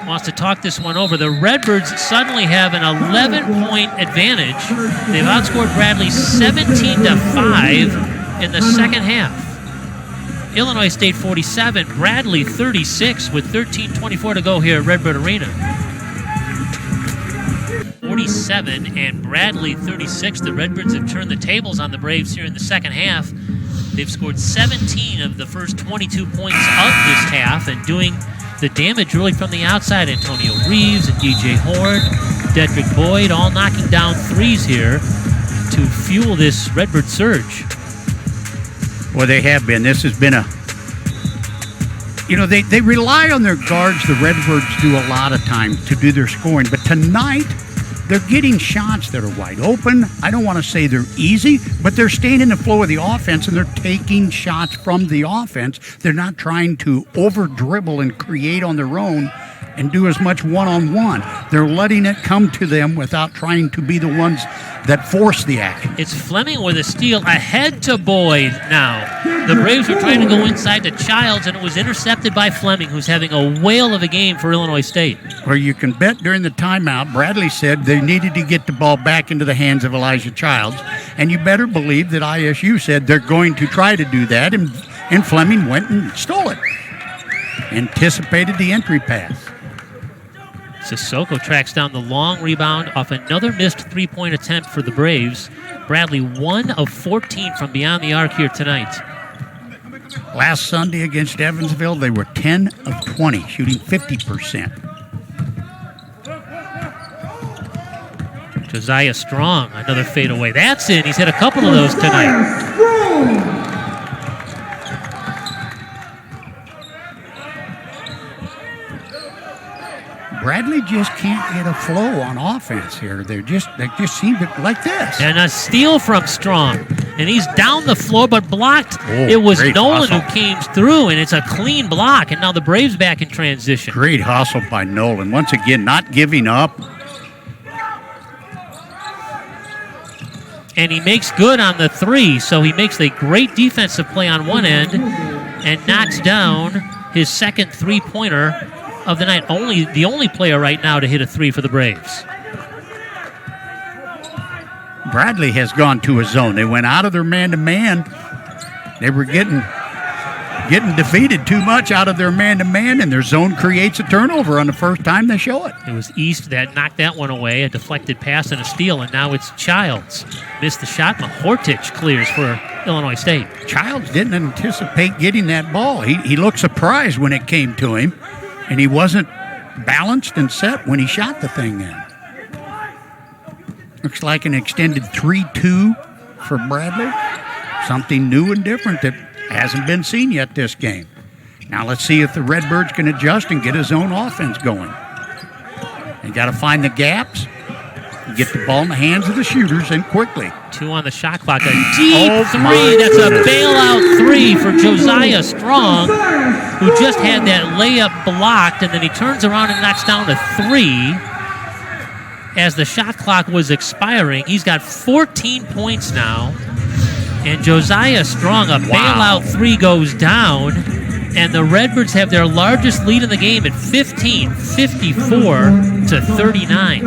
wants to talk this one over. The Redbirds suddenly have an 11-point advantage. They've outscored Bradley 17-5 in the second half. Illinois State 47, Bradley 36 with 13:24 to go here at Redbird Arena. 47 and Bradley 36. The Redbirds have turned the tables on the Braves here in the second half. They've scored 17 of the first 22 points of this half, and doing the damage really from the outside. Antonio Reeves and DJ Horne Dedrick Boyd, all knocking down threes here to fuel this Redbird surge. Well, they have been. This has been they rely on their guards. The Redbirds do a lot of times to do their scoring. But tonight, they're getting shots that are wide open. I don't want to say they're easy, but they're staying in the flow of the offense, and they're taking shots from the offense. They're not trying to over-dribble and create on their own and do as much one-on-one. They're letting it come to them without trying to be the ones that force the act. It's Fleming with a steal ahead to Boyd now. The Braves were trying to go inside to Childs, and it was intercepted by Fleming, who's having a whale of a game for Illinois State. Where you can bet during the timeout, Bradley said they needed to get the ball back into the hands of Elijah Childs, and you better believe that ISU said they're going to try to do that, and Fleming went and stole it. Anticipated the entry pass. Sissoko tracks down the long rebound off another missed three-point attempt for the Braves. Bradley 1 of 14 from beyond the arc here tonight. Last Sunday against Evansville, they were 10 of 20, shooting 50%. Josiah Strong, another fadeaway. That's in. He's hit a couple of those tonight. Bradley just can't get a flow on offense here. They just seem to like this. And a steal from Strong. And he's down the floor but blocked. It was Nolan who came through, and it's a clean block. And now the Braves back in transition. Great hustle by Nolan. Once again, not giving up. And he makes good on the three, so he makes a great defensive play on one end and knocks down his second three-pointer of the night. The only player right now to hit a three for the Braves. Bradley has gone to a zone. They went out of their man-to-man. They were getting defeated too much out of their man-to-man, and their zone creates a turnover on the first time they show it. It was East that knocked that one away, a deflected pass and a steal, and now it's Childs. Missed the shot. Mahortich clears for Illinois State. Childs didn't anticipate getting that ball. He looked surprised when it came to him, and he wasn't balanced and set when he shot the thing in. Looks like an extended 3-2 for Bradley. Something new and different that hasn't been seen yet this game. Now let's see if the Redbirds can adjust and get his own offense going. They got to find the gaps, get the ball in the hands of the shooters, and quickly. 2 on the shot clock. A deep three. That's a bailout three for Josiah Strong, who just had that layup blocked, and then he turns around and knocks down a 3 as the shot clock was expiring. He's got 14 points now. And Josiah Strong, a bailout 3 goes down, and the Redbirds have their largest lead in the game at 15, 54-39.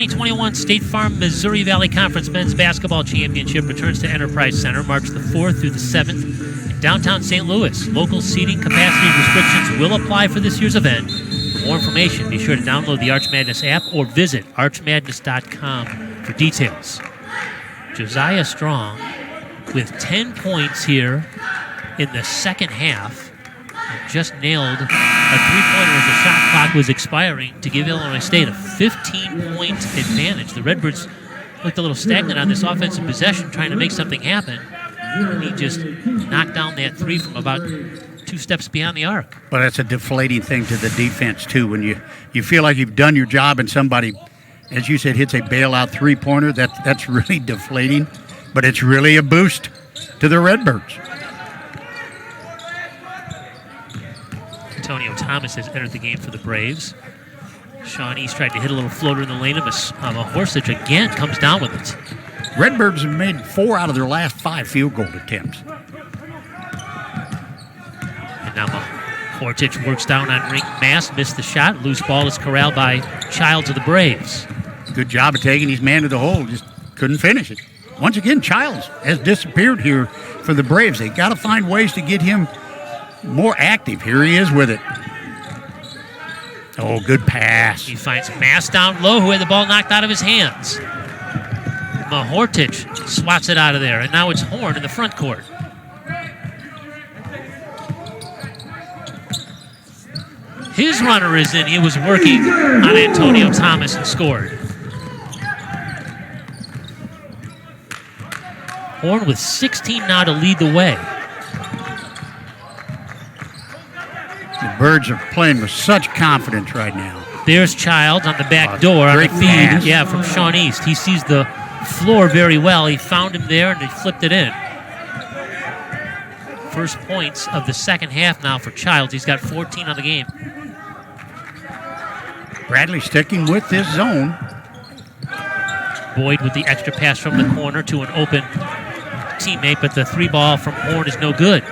2021 State Farm Missouri Valley Conference Men's Basketball Championship returns to Enterprise Center March the 4th through the 7th in downtown St. Louis. Local seating capacity restrictions will apply for this year's event. For more information, be sure to download the Arch Madness app or visit archmadness.com for details. Josiah Strong with 10 points here in the second half. And just nailed a three-pointer as the shot clock was expiring to give Illinois State a 15-point advantage. The Redbirds looked a little stagnant on this offensive possession, trying to make something happen. And he just knocked down that three from about 2 steps beyond the arc. Well, that's a deflating thing to the defense, too. When you feel like you've done your job and somebody, as you said, hits a bailout three-pointer, that's really deflating. But it's really a boost to the Redbirds. Antonio Thomas has entered the game for the Braves. Sean East tried to hit a little floater in the lane of Mahortich again comes down with it. Redbirds have made 4 out of their last 5 field goal attempts. And now Mahortich works down on Rink Mass, missed the shot. Loose ball is corralled by Childs of the Braves. Good job of taking his man to the hole, just couldn't finish it. Once again, Childs has disappeared here for the Braves. They got to find ways to get him more active. Here he is with it. Oh, good pass. He finds Mass down low, who had the ball knocked out of his hands. Mahortich swats it out of there, and now it's Horne in the front court. His runner is in. He was working on Antonio Thomas and scored. Horne with 16 now to lead the way. The Birds are playing with such confidence right now. There's Childs on the back door on the feed. Pass. Yeah, from Sean East. He sees the floor very well. He found him there and he flipped it in. First points of the second half now for Childs. He's got 14 on the game. Bradley sticking with this zone. Boyd with the extra pass from the corner to an open teammate, but the 3-ball from Horne is no good.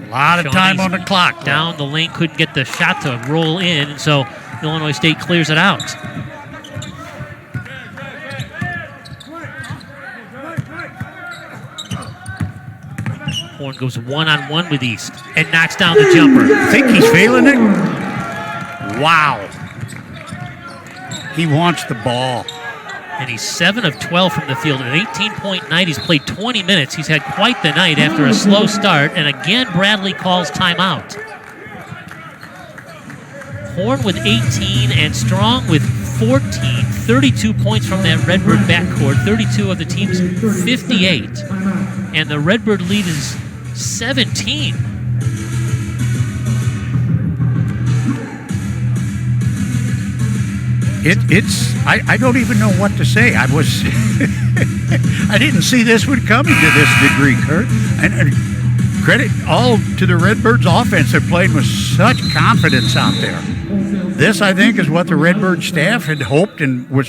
A lot of time on the clock. Down the lane, couldn't get the shot to roll in, and so Illinois State clears it out. Horne goes one-on-one with East and knocks down the jumper. Think he's feeling it? Wow. He wants the ball. And he's 7 of 12 from the field. An 18-point night. He's played 20 minutes. He's had quite the night after a slow start. And again, Bradley calls timeout. Horne with 18 and Strong with 14. 32 points from that Redbird backcourt. 32 of the team's 58. And the Redbird lead is 17. I don't even know what to say. I didn't see this one coming to this degree, Kurt. And credit all to the Redbirds offense. They're playing with such confidence out there. This, I think, is what the Redbird staff had hoped and was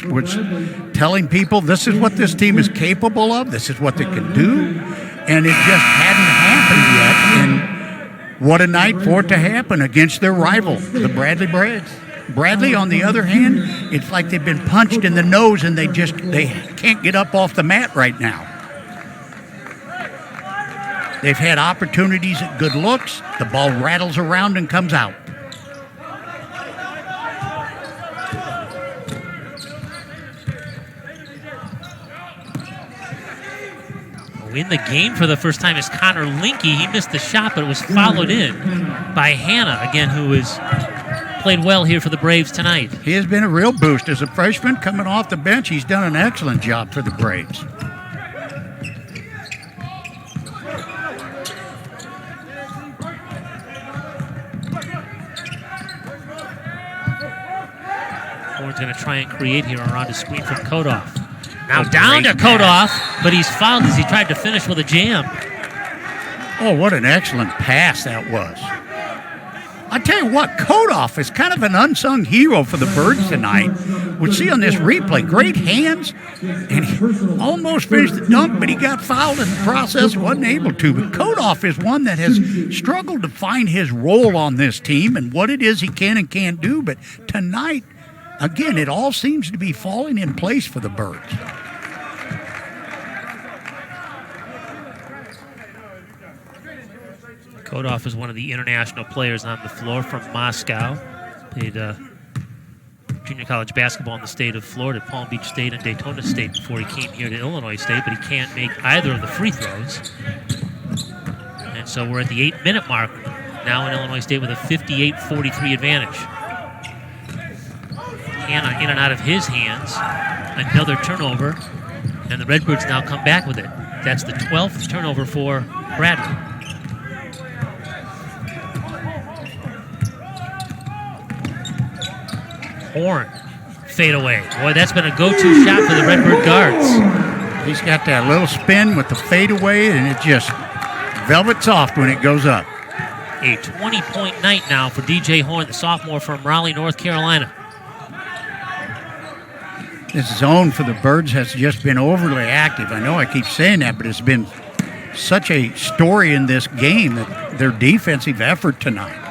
telling people, this is what this team is capable of. This is what they can do. And it just hadn't happened yet. And what a night for it to happen against their rival, the Bradley Braves. Bradley, on the other hand, it's like they've been punched in the nose and they can't get up off the mat right now. They've had opportunities at good looks. The ball rattles around and comes out. In the game for the first time is Connor Linke. He missed the shot, but it was followed in by Hanna, again, who has played well here for the Braves tonight. He has been a real boost. As a freshman coming off the bench, he's done an excellent job for the Braves. Horne's going to try and create here around a screen from Kodoff. Now down to Kodoff, but he's fouled as he tried to finish with a jam. Oh, what an excellent pass that was. I tell you what, Kodoff is kind of an unsung hero for the Birds tonight. We'll see on this replay, great hands, and he almost finished the dunk, but he got fouled in the process, wasn't able to. But Kodoff is one that has struggled to find his role on this team and what it is he can and can't do. But tonight, again, it all seems to be falling in place for the Birds. Kodoff is one of the international players on the floor from Moscow. Played junior college basketball in the state of Florida, Palm Beach State and Daytona State before he came here to Illinois State, but he can't make either of the free throws. And so we're at the 8-minute mark now in Illinois State with a 58-43 advantage. Hanna in and out of his hands. Another turnover, and the Redbirds now come back with it. That's the 12th turnover for Bradley. Horne, fade away. Boy, that's been a go-to shot for the Redbird guards. He's got that little spin with the fadeaway, and it just velvet soft when it goes up. A 20-point night now for DJ Horne, the sophomore from Raleigh, North Carolina. This zone for the Birds has just been overly active. I know I keep saying that, but it's been such a story in this game, that their defensive effort tonight.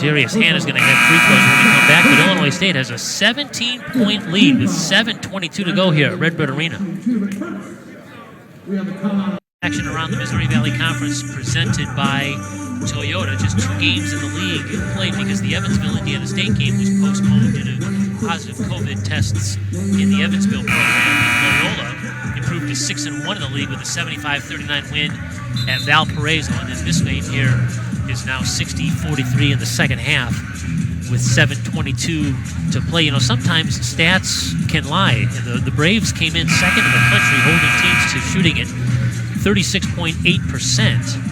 Darius Hanna's going to have free throws when we come back, but Illinois State has a 17-point lead with 7:22 to go here at Redbird Arena. Action around the Missouri Valley Conference presented by Toyota. Just 2 games in the league played because the Evansville-Indiana State game was postponed due to positive COVID tests in the Evansville program. Loyola improved to 6-1 in the league with a 75-39 win at Valparaiso. And then this game here is now 60-43 in the second half with 7:22 to play. You know, sometimes stats can lie. The Braves came in second in the country, holding teams to shooting at 36.8%.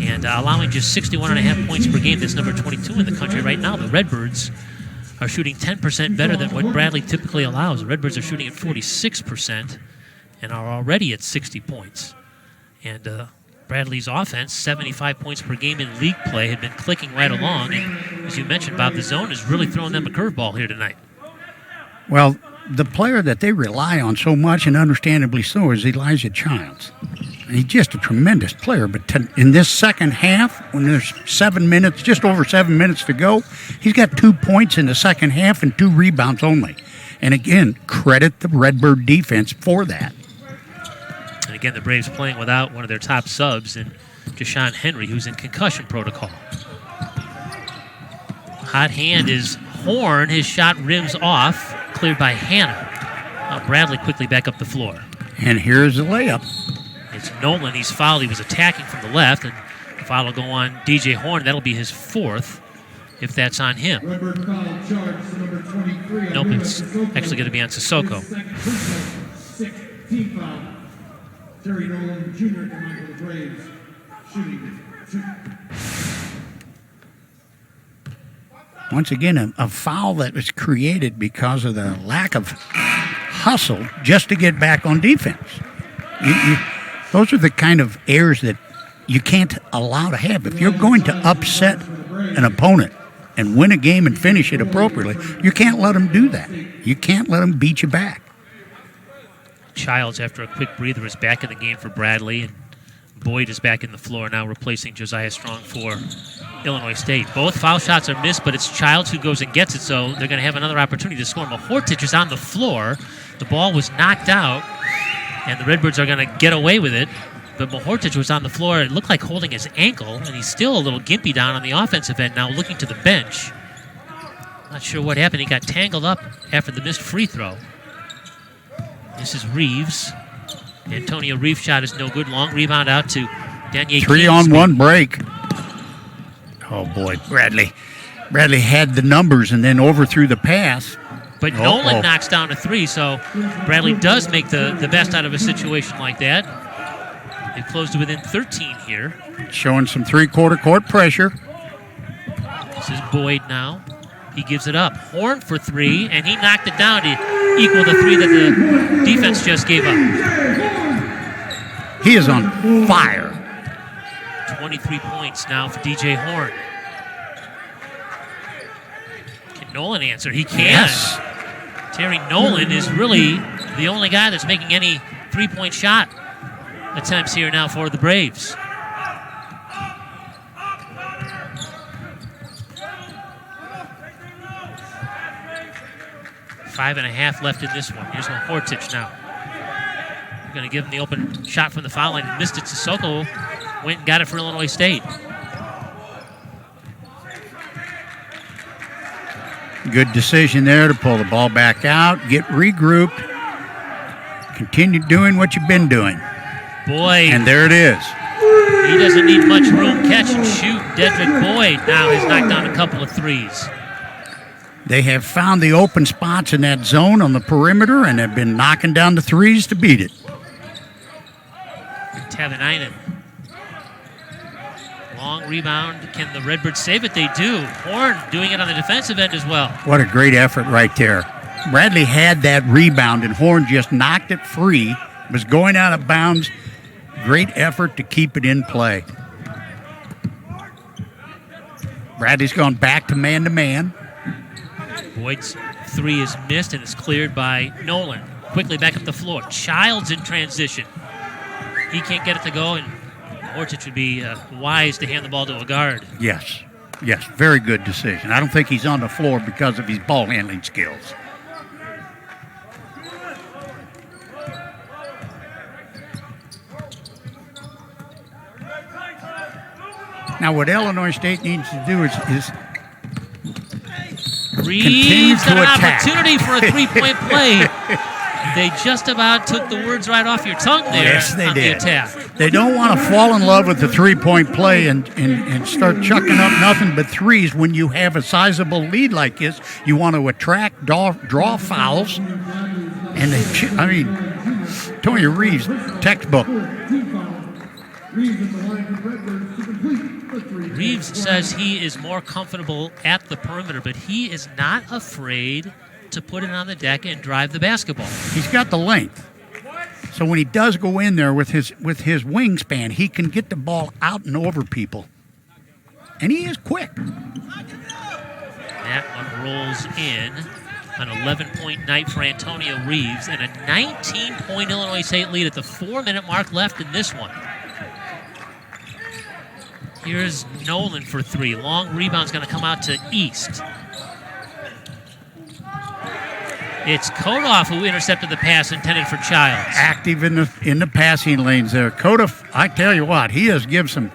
And allowing just 61.5 points per game. That's number 22 in the country right now. The Redbirds are shooting 10% better than what Bradley typically allows. The Redbirds are shooting at 46% and are already at 60 points. And Bradley's offense, 75 points per game in league play, had been clicking right along. And as you mentioned, Bob, the zone is really throwing them a curveball here tonight. Well, the player that they rely on so much, and understandably so, is Elijah Childs. He's just a tremendous player, but in this second half, when there's 7 minutes, just over 7 minutes to go, he's got 2 points in the second half and 2 rebounds only. And again, credit the Redbird defense for that. And again, the Braves playing without one of their top subs, in Jashawn Henry, who's in concussion protocol. Hot hand is Horne. His shot rims off, cleared by Hannah. Now Bradley quickly back up the floor. And here's the layup. It's Nolan. He's fouled. He was attacking from the left, and the foul will go on DJ Horne. That'll be his 4th, if that's on him. Redbird foul charge to number 23. Nope, it's actually going to be on Sissoko. 16 foul. Terry Nolan Jr. coming for the Braves. Shooting 2. Once again, a foul that was created because of the lack of hustle just to get back on defense. Those are the kind of errors that you can't allow to have. If you're going to upset an opponent and win a game and finish it appropriately, you can't let them do that. You can't let them beat you back. Childs, after a quick breather, is back in the game for Bradley, and Boyd is back in the floor now, replacing Josiah Strong for Illinois State. Both foul shots are missed, but it's Childs who goes and gets it, so they're going to have another opportunity to score. Mahortich is on the floor. The ball was knocked out, and the Redbirds are going to get away with it. But Mahortich was on the floor. It looked like holding his ankle, and he's still a little gimpy down on the offensive end now, looking to the bench. Not sure what happened. He got tangled up after the missed free throw. This is Reeves. Antonio Reeves' shot is no good. Long rebound out to Danier. 3-on-1 break. Oh, boy. Bradley had the numbers and then overthrew the pass. But Nolan knocks down a 3, so Bradley does make the best out of a situation like that. They've closed to within 13 here. Showing some three-quarter court pressure. This is Boyd now. He gives it up. Horne for 3, and he knocked it down to equal the 3 that the defense just gave up. He is on fire. 23 points now for DJ Horne. Can Nolan answer? He can. Yes. Terry Nolan is really the only guy that's making any three-point shot attempts here now for the Braves. Five and a half left in this one. Here's Mahortich now. We're going to give him the open shot from the foul line. Missed it. Sissoko went and got it for Illinois State. Good decision there to pull the ball back out, get regrouped, continue doing what you've been doing. Boyd. And there it is. He doesn't need much room. Catch and shoot. Dedrick Boyd now has knocked down a couple of threes. They have found the open spots in that zone on the perimeter and have been knocking down the threes to beat it. Tavanainen. Long rebound. Can the Redbirds save it? They do. Horne doing it on the defensive end as well. What a great effort right there. Bradley had that rebound and Horne just knocked it free. It was going out of bounds. Great effort to keep it in play. Bradley's gone back to man-to-man. Boyd's 3 is missed and is cleared by Nolan. Quickly back up the floor. Childs in transition. He can't get it to go, and Hortich would be wise to hand the ball to a guard. Yes, very good decision. I don't think he's on the floor because of his ball handling skills. Now, what Illinois State needs to do is Reeves got an opportunity for a three-point play. They just about took the words right off your tongue there. Yes, they on did. The attack. They don't want to fall in love with the three-point play and start chucking up nothing but threes when you have a sizable lead like this. You want to attract, draw fouls. And Tony Reeves, textbook. Reeves says he is more comfortable at the perimeter, but he is not afraid to put it on the deck and drive the basketball. He's got the length. So when he does go in there with his wingspan, he can get the ball out and over people. And he is quick. That one rolls in. An 11-point night for Antonio Reeves and a 19-point Illinois State lead at the 4-minute mark left in this one. Here's Nolan for three. Long rebound's going to come out to East. It's Kodoff who intercepted the pass intended for Childs. Active in the passing lanes there. Kodoff, I tell you what, he has given some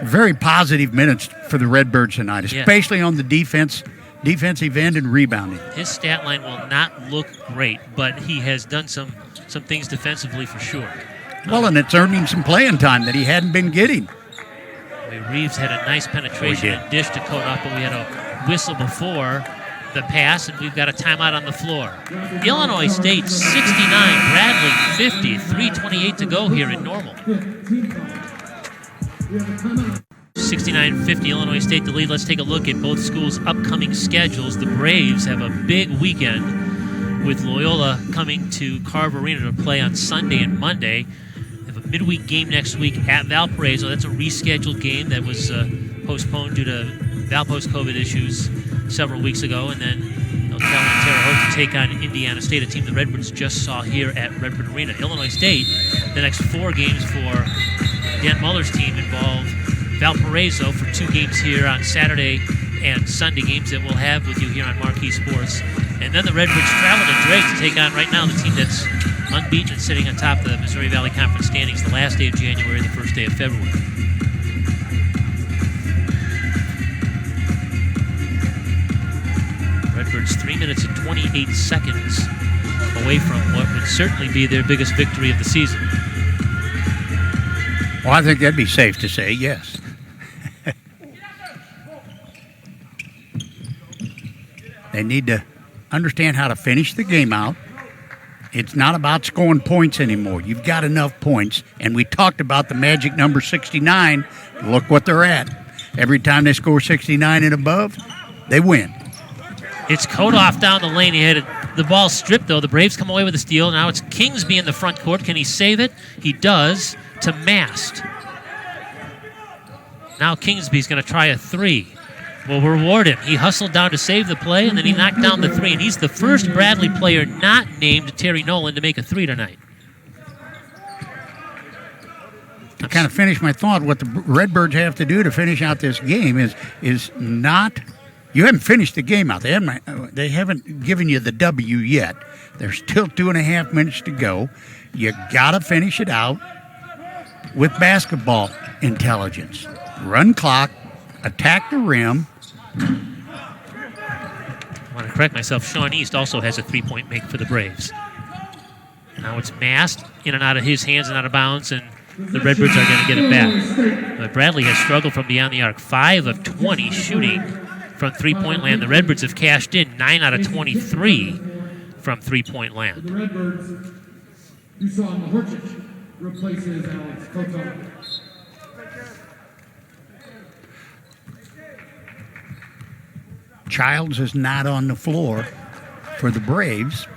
very positive minutes for the Redbirds tonight, especially on the defensive end and rebounding. His stat line will not look great, but he has done some things defensively for sure. Well, and it's earned him some playing time that he hadn't been getting. Reeves had a nice penetration and dish to Kodoff, but we had a whistle before the pass, and we've got a timeout on the floor. Illinois State 69, Bradley 50, 3:28 to go here in normal. 69-50 Illinois State the lead. Let's take a look at both schools' upcoming schedules. The Braves have a big weekend with Loyola coming to Carver Arena to play on Sunday and Monday. They have a midweek game next week at Valparaiso. That's a rescheduled game that was postponed due to Valpo's COVID issues several weeks ago. And then they'll travel to Terre Haute to take on Indiana State, a team the Redbirds just saw here at Redbird Arena. Illinois State, the next 4 games for Dan Muller's team involve Valparaiso for 2 games here on Saturday and Sunday, games that we'll have with you here on Marquee Sports. And then the Redbirds travel to Drake to take on right now the team that's unbeaten and sitting on top of the Missouri Valley Conference standings the last day of January, the first day of February. Redbirds 3 minutes and 28 seconds away from what would certainly be their biggest victory of the season. Well, I think that'd be safe to say, yes. They need to understand how to finish the game out. It's not about scoring points anymore. You've got enough points. And we talked about the magic number 69. Look what they're at. Every time they score 69 and above, they win. It's Kodoff down the lane. He had the ball stripped, though. The Braves come away with a steal. Now it's Kingsby in the front court. Can he save it? He does to Mast. Now Kingsby's going to try a 3. We'll reward him. He hustled down to save the play, and then he knocked down the 3. And he's the first Bradley player not named Terry Nolan to make a 3 tonight. To kind of finish my thought, what the Redbirds have to do to finish out this game is not... You haven't finished the game out. They haven't given you the W yet. There's still 2.5 minutes to go. You got to finish it out with basketball intelligence. Run clock, attack the rim. I want to correct myself. Sean East also has a 3-point make for the Braves. Now it's Mast in and out of his hands and out of bounds, and the Redbirds are going to get it back. But Bradley has struggled from beyond the arc. 5 of 20 shooting from three-point land. The Redbirds have cashed in 9 out of 23 from three-point land. The Redbirds, you saw Mahorchich replaces Alex Koto. Childs is not on the floor for the Braves.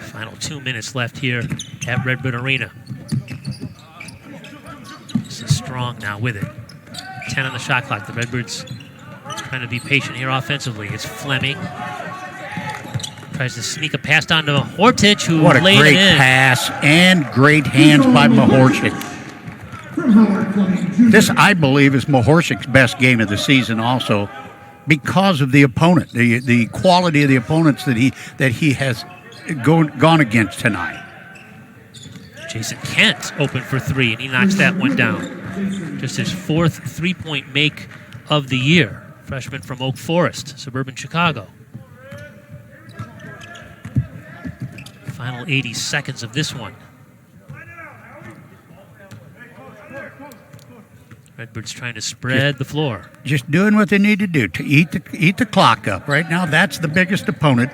Final 2 minutes left here at Redbird Arena. This is Strong now with it. 10 on the shot clock. The Redbirds trying to be patient here offensively. It's Fleming. Tries to sneak a pass down to Hortich, who What a laid great it in. pass and great hands by Mahorchik. This, I believe, is Mahorchik's best game of the season also because of the opponent, the quality of the opponents that he has gone against tonight. Jason Kent open for three, and he knocks that one down. Just his 4th three-point make of the year. Freshman from Oak Forest, suburban Chicago. Final 80 seconds of this one. Redbird's trying to spread the floor. Just doing what they need to do to eat the clock up. Right now, that's the biggest opponent.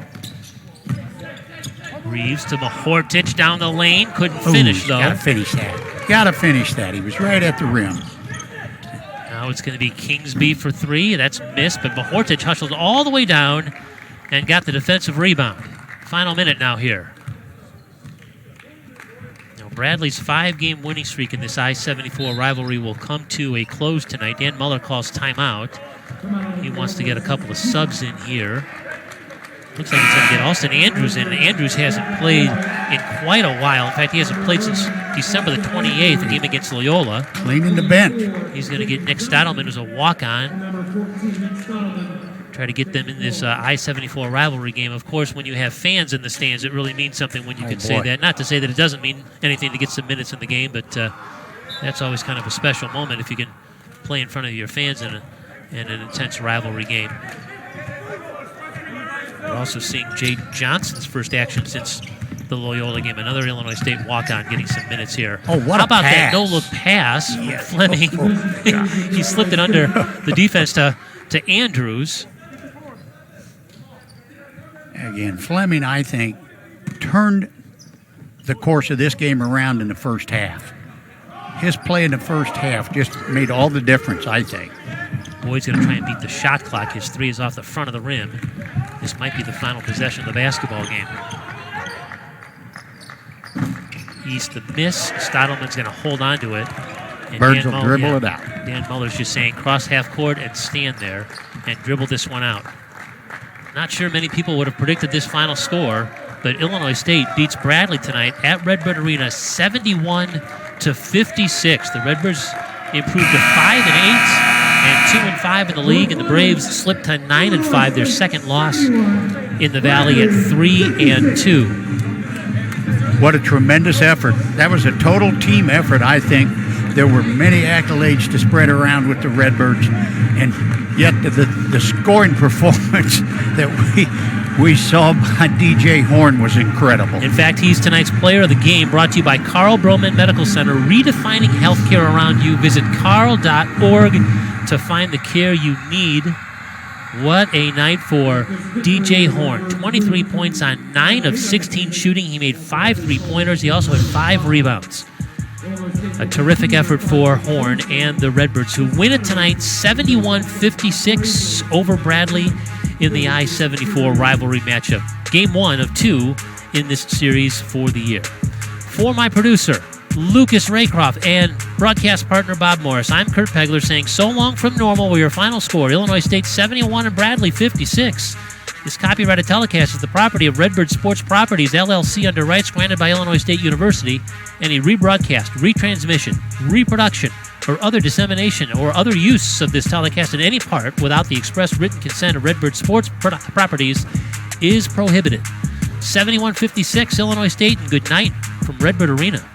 Reeves to Mahortic down the lane. Couldn't finish, though. Gotta finish that. Gotta finish that. He was right at the rim. Now it's going to be Kingsby for three. That's missed, but Mahortic hustled all the way down and got the defensive rebound. Final minute now here. Now Bradley's 5-game winning streak in this I-74 rivalry will come to a close tonight. Dan Muller calls timeout. He wants to get a couple of subs in here. Looks like he's going to get Austin Andrews in. Andrews hasn't played in quite a while. In fact, he hasn't played since December the 28th, the game against Loyola. Cleaning the bench. He's going to get Nick Stottleman, who's a walk-on. Try to get them in this I-74 rivalry game. Of course, when you have fans in the stands, it really means something when you can say that. Not to say that it doesn't mean anything to get some minutes in the game, but that's always kind of a special moment if you can play in front of your fans in an intense rivalry game. We're also seeing Jaden Johnson's first action since the Loyola game. Another Illinois State walk-on getting some minutes here. Oh, what How about pass. that no-look pass from Fleming? He slipped it under the defense to Andrews. Again, Fleming, I think, turned the course of this game around in the first half. His play in the first half just made all the difference, I think. Boyd's going to try and beat the shot clock. His three is off the front of the rim. This might be the final possession of the basketball game. East the miss. Stottleman's going to hold on to it. And Birds will dribble it out. Dan Muller's just saying cross half court and stand there and dribble this one out. Not sure many people would have predicted this final score, but Illinois State beats Bradley tonight at Redbird Arena 71-56. The Redbirds improved to 5-8 and 2-5 in the league, and the Braves slipped to 9-5, their second loss in the Valley at 3-2. What a tremendous effort. That was a total team effort, I think. There were many accolades to spread around with the Redbirds, and yet the scoring performance that we saw by DJ Horne was incredible. In fact, he's tonight's player of the game, brought to you by Carl Broman Medical Center, redefining healthcare around you. Visit carl.org to find the care you need. What a night for DJ Horne. 23 points on 9 of 16 shooting. He made 5 3-pointers. He also had 5 rebounds. A terrific effort for Horne and the Redbirds, who win it tonight 71-56 over Bradley in the I-74 rivalry matchup. Game 1 of 2 in this series for the year. For my producer, Lucas Raycroft, and broadcast partner Bob Morris, I'm Kurt Pegler saying so long from normal with your final score. Illinois State 71 and Bradley 56. This copyrighted telecast is the property of Redbird Sports Properties, LLC, under rights granted by Illinois State University. Any rebroadcast, retransmission, reproduction, or other dissemination or other use of this telecast in any part without the express written consent of Redbird Sports Properties is prohibited. 71-56 Illinois State, and good night from Redbird Arena.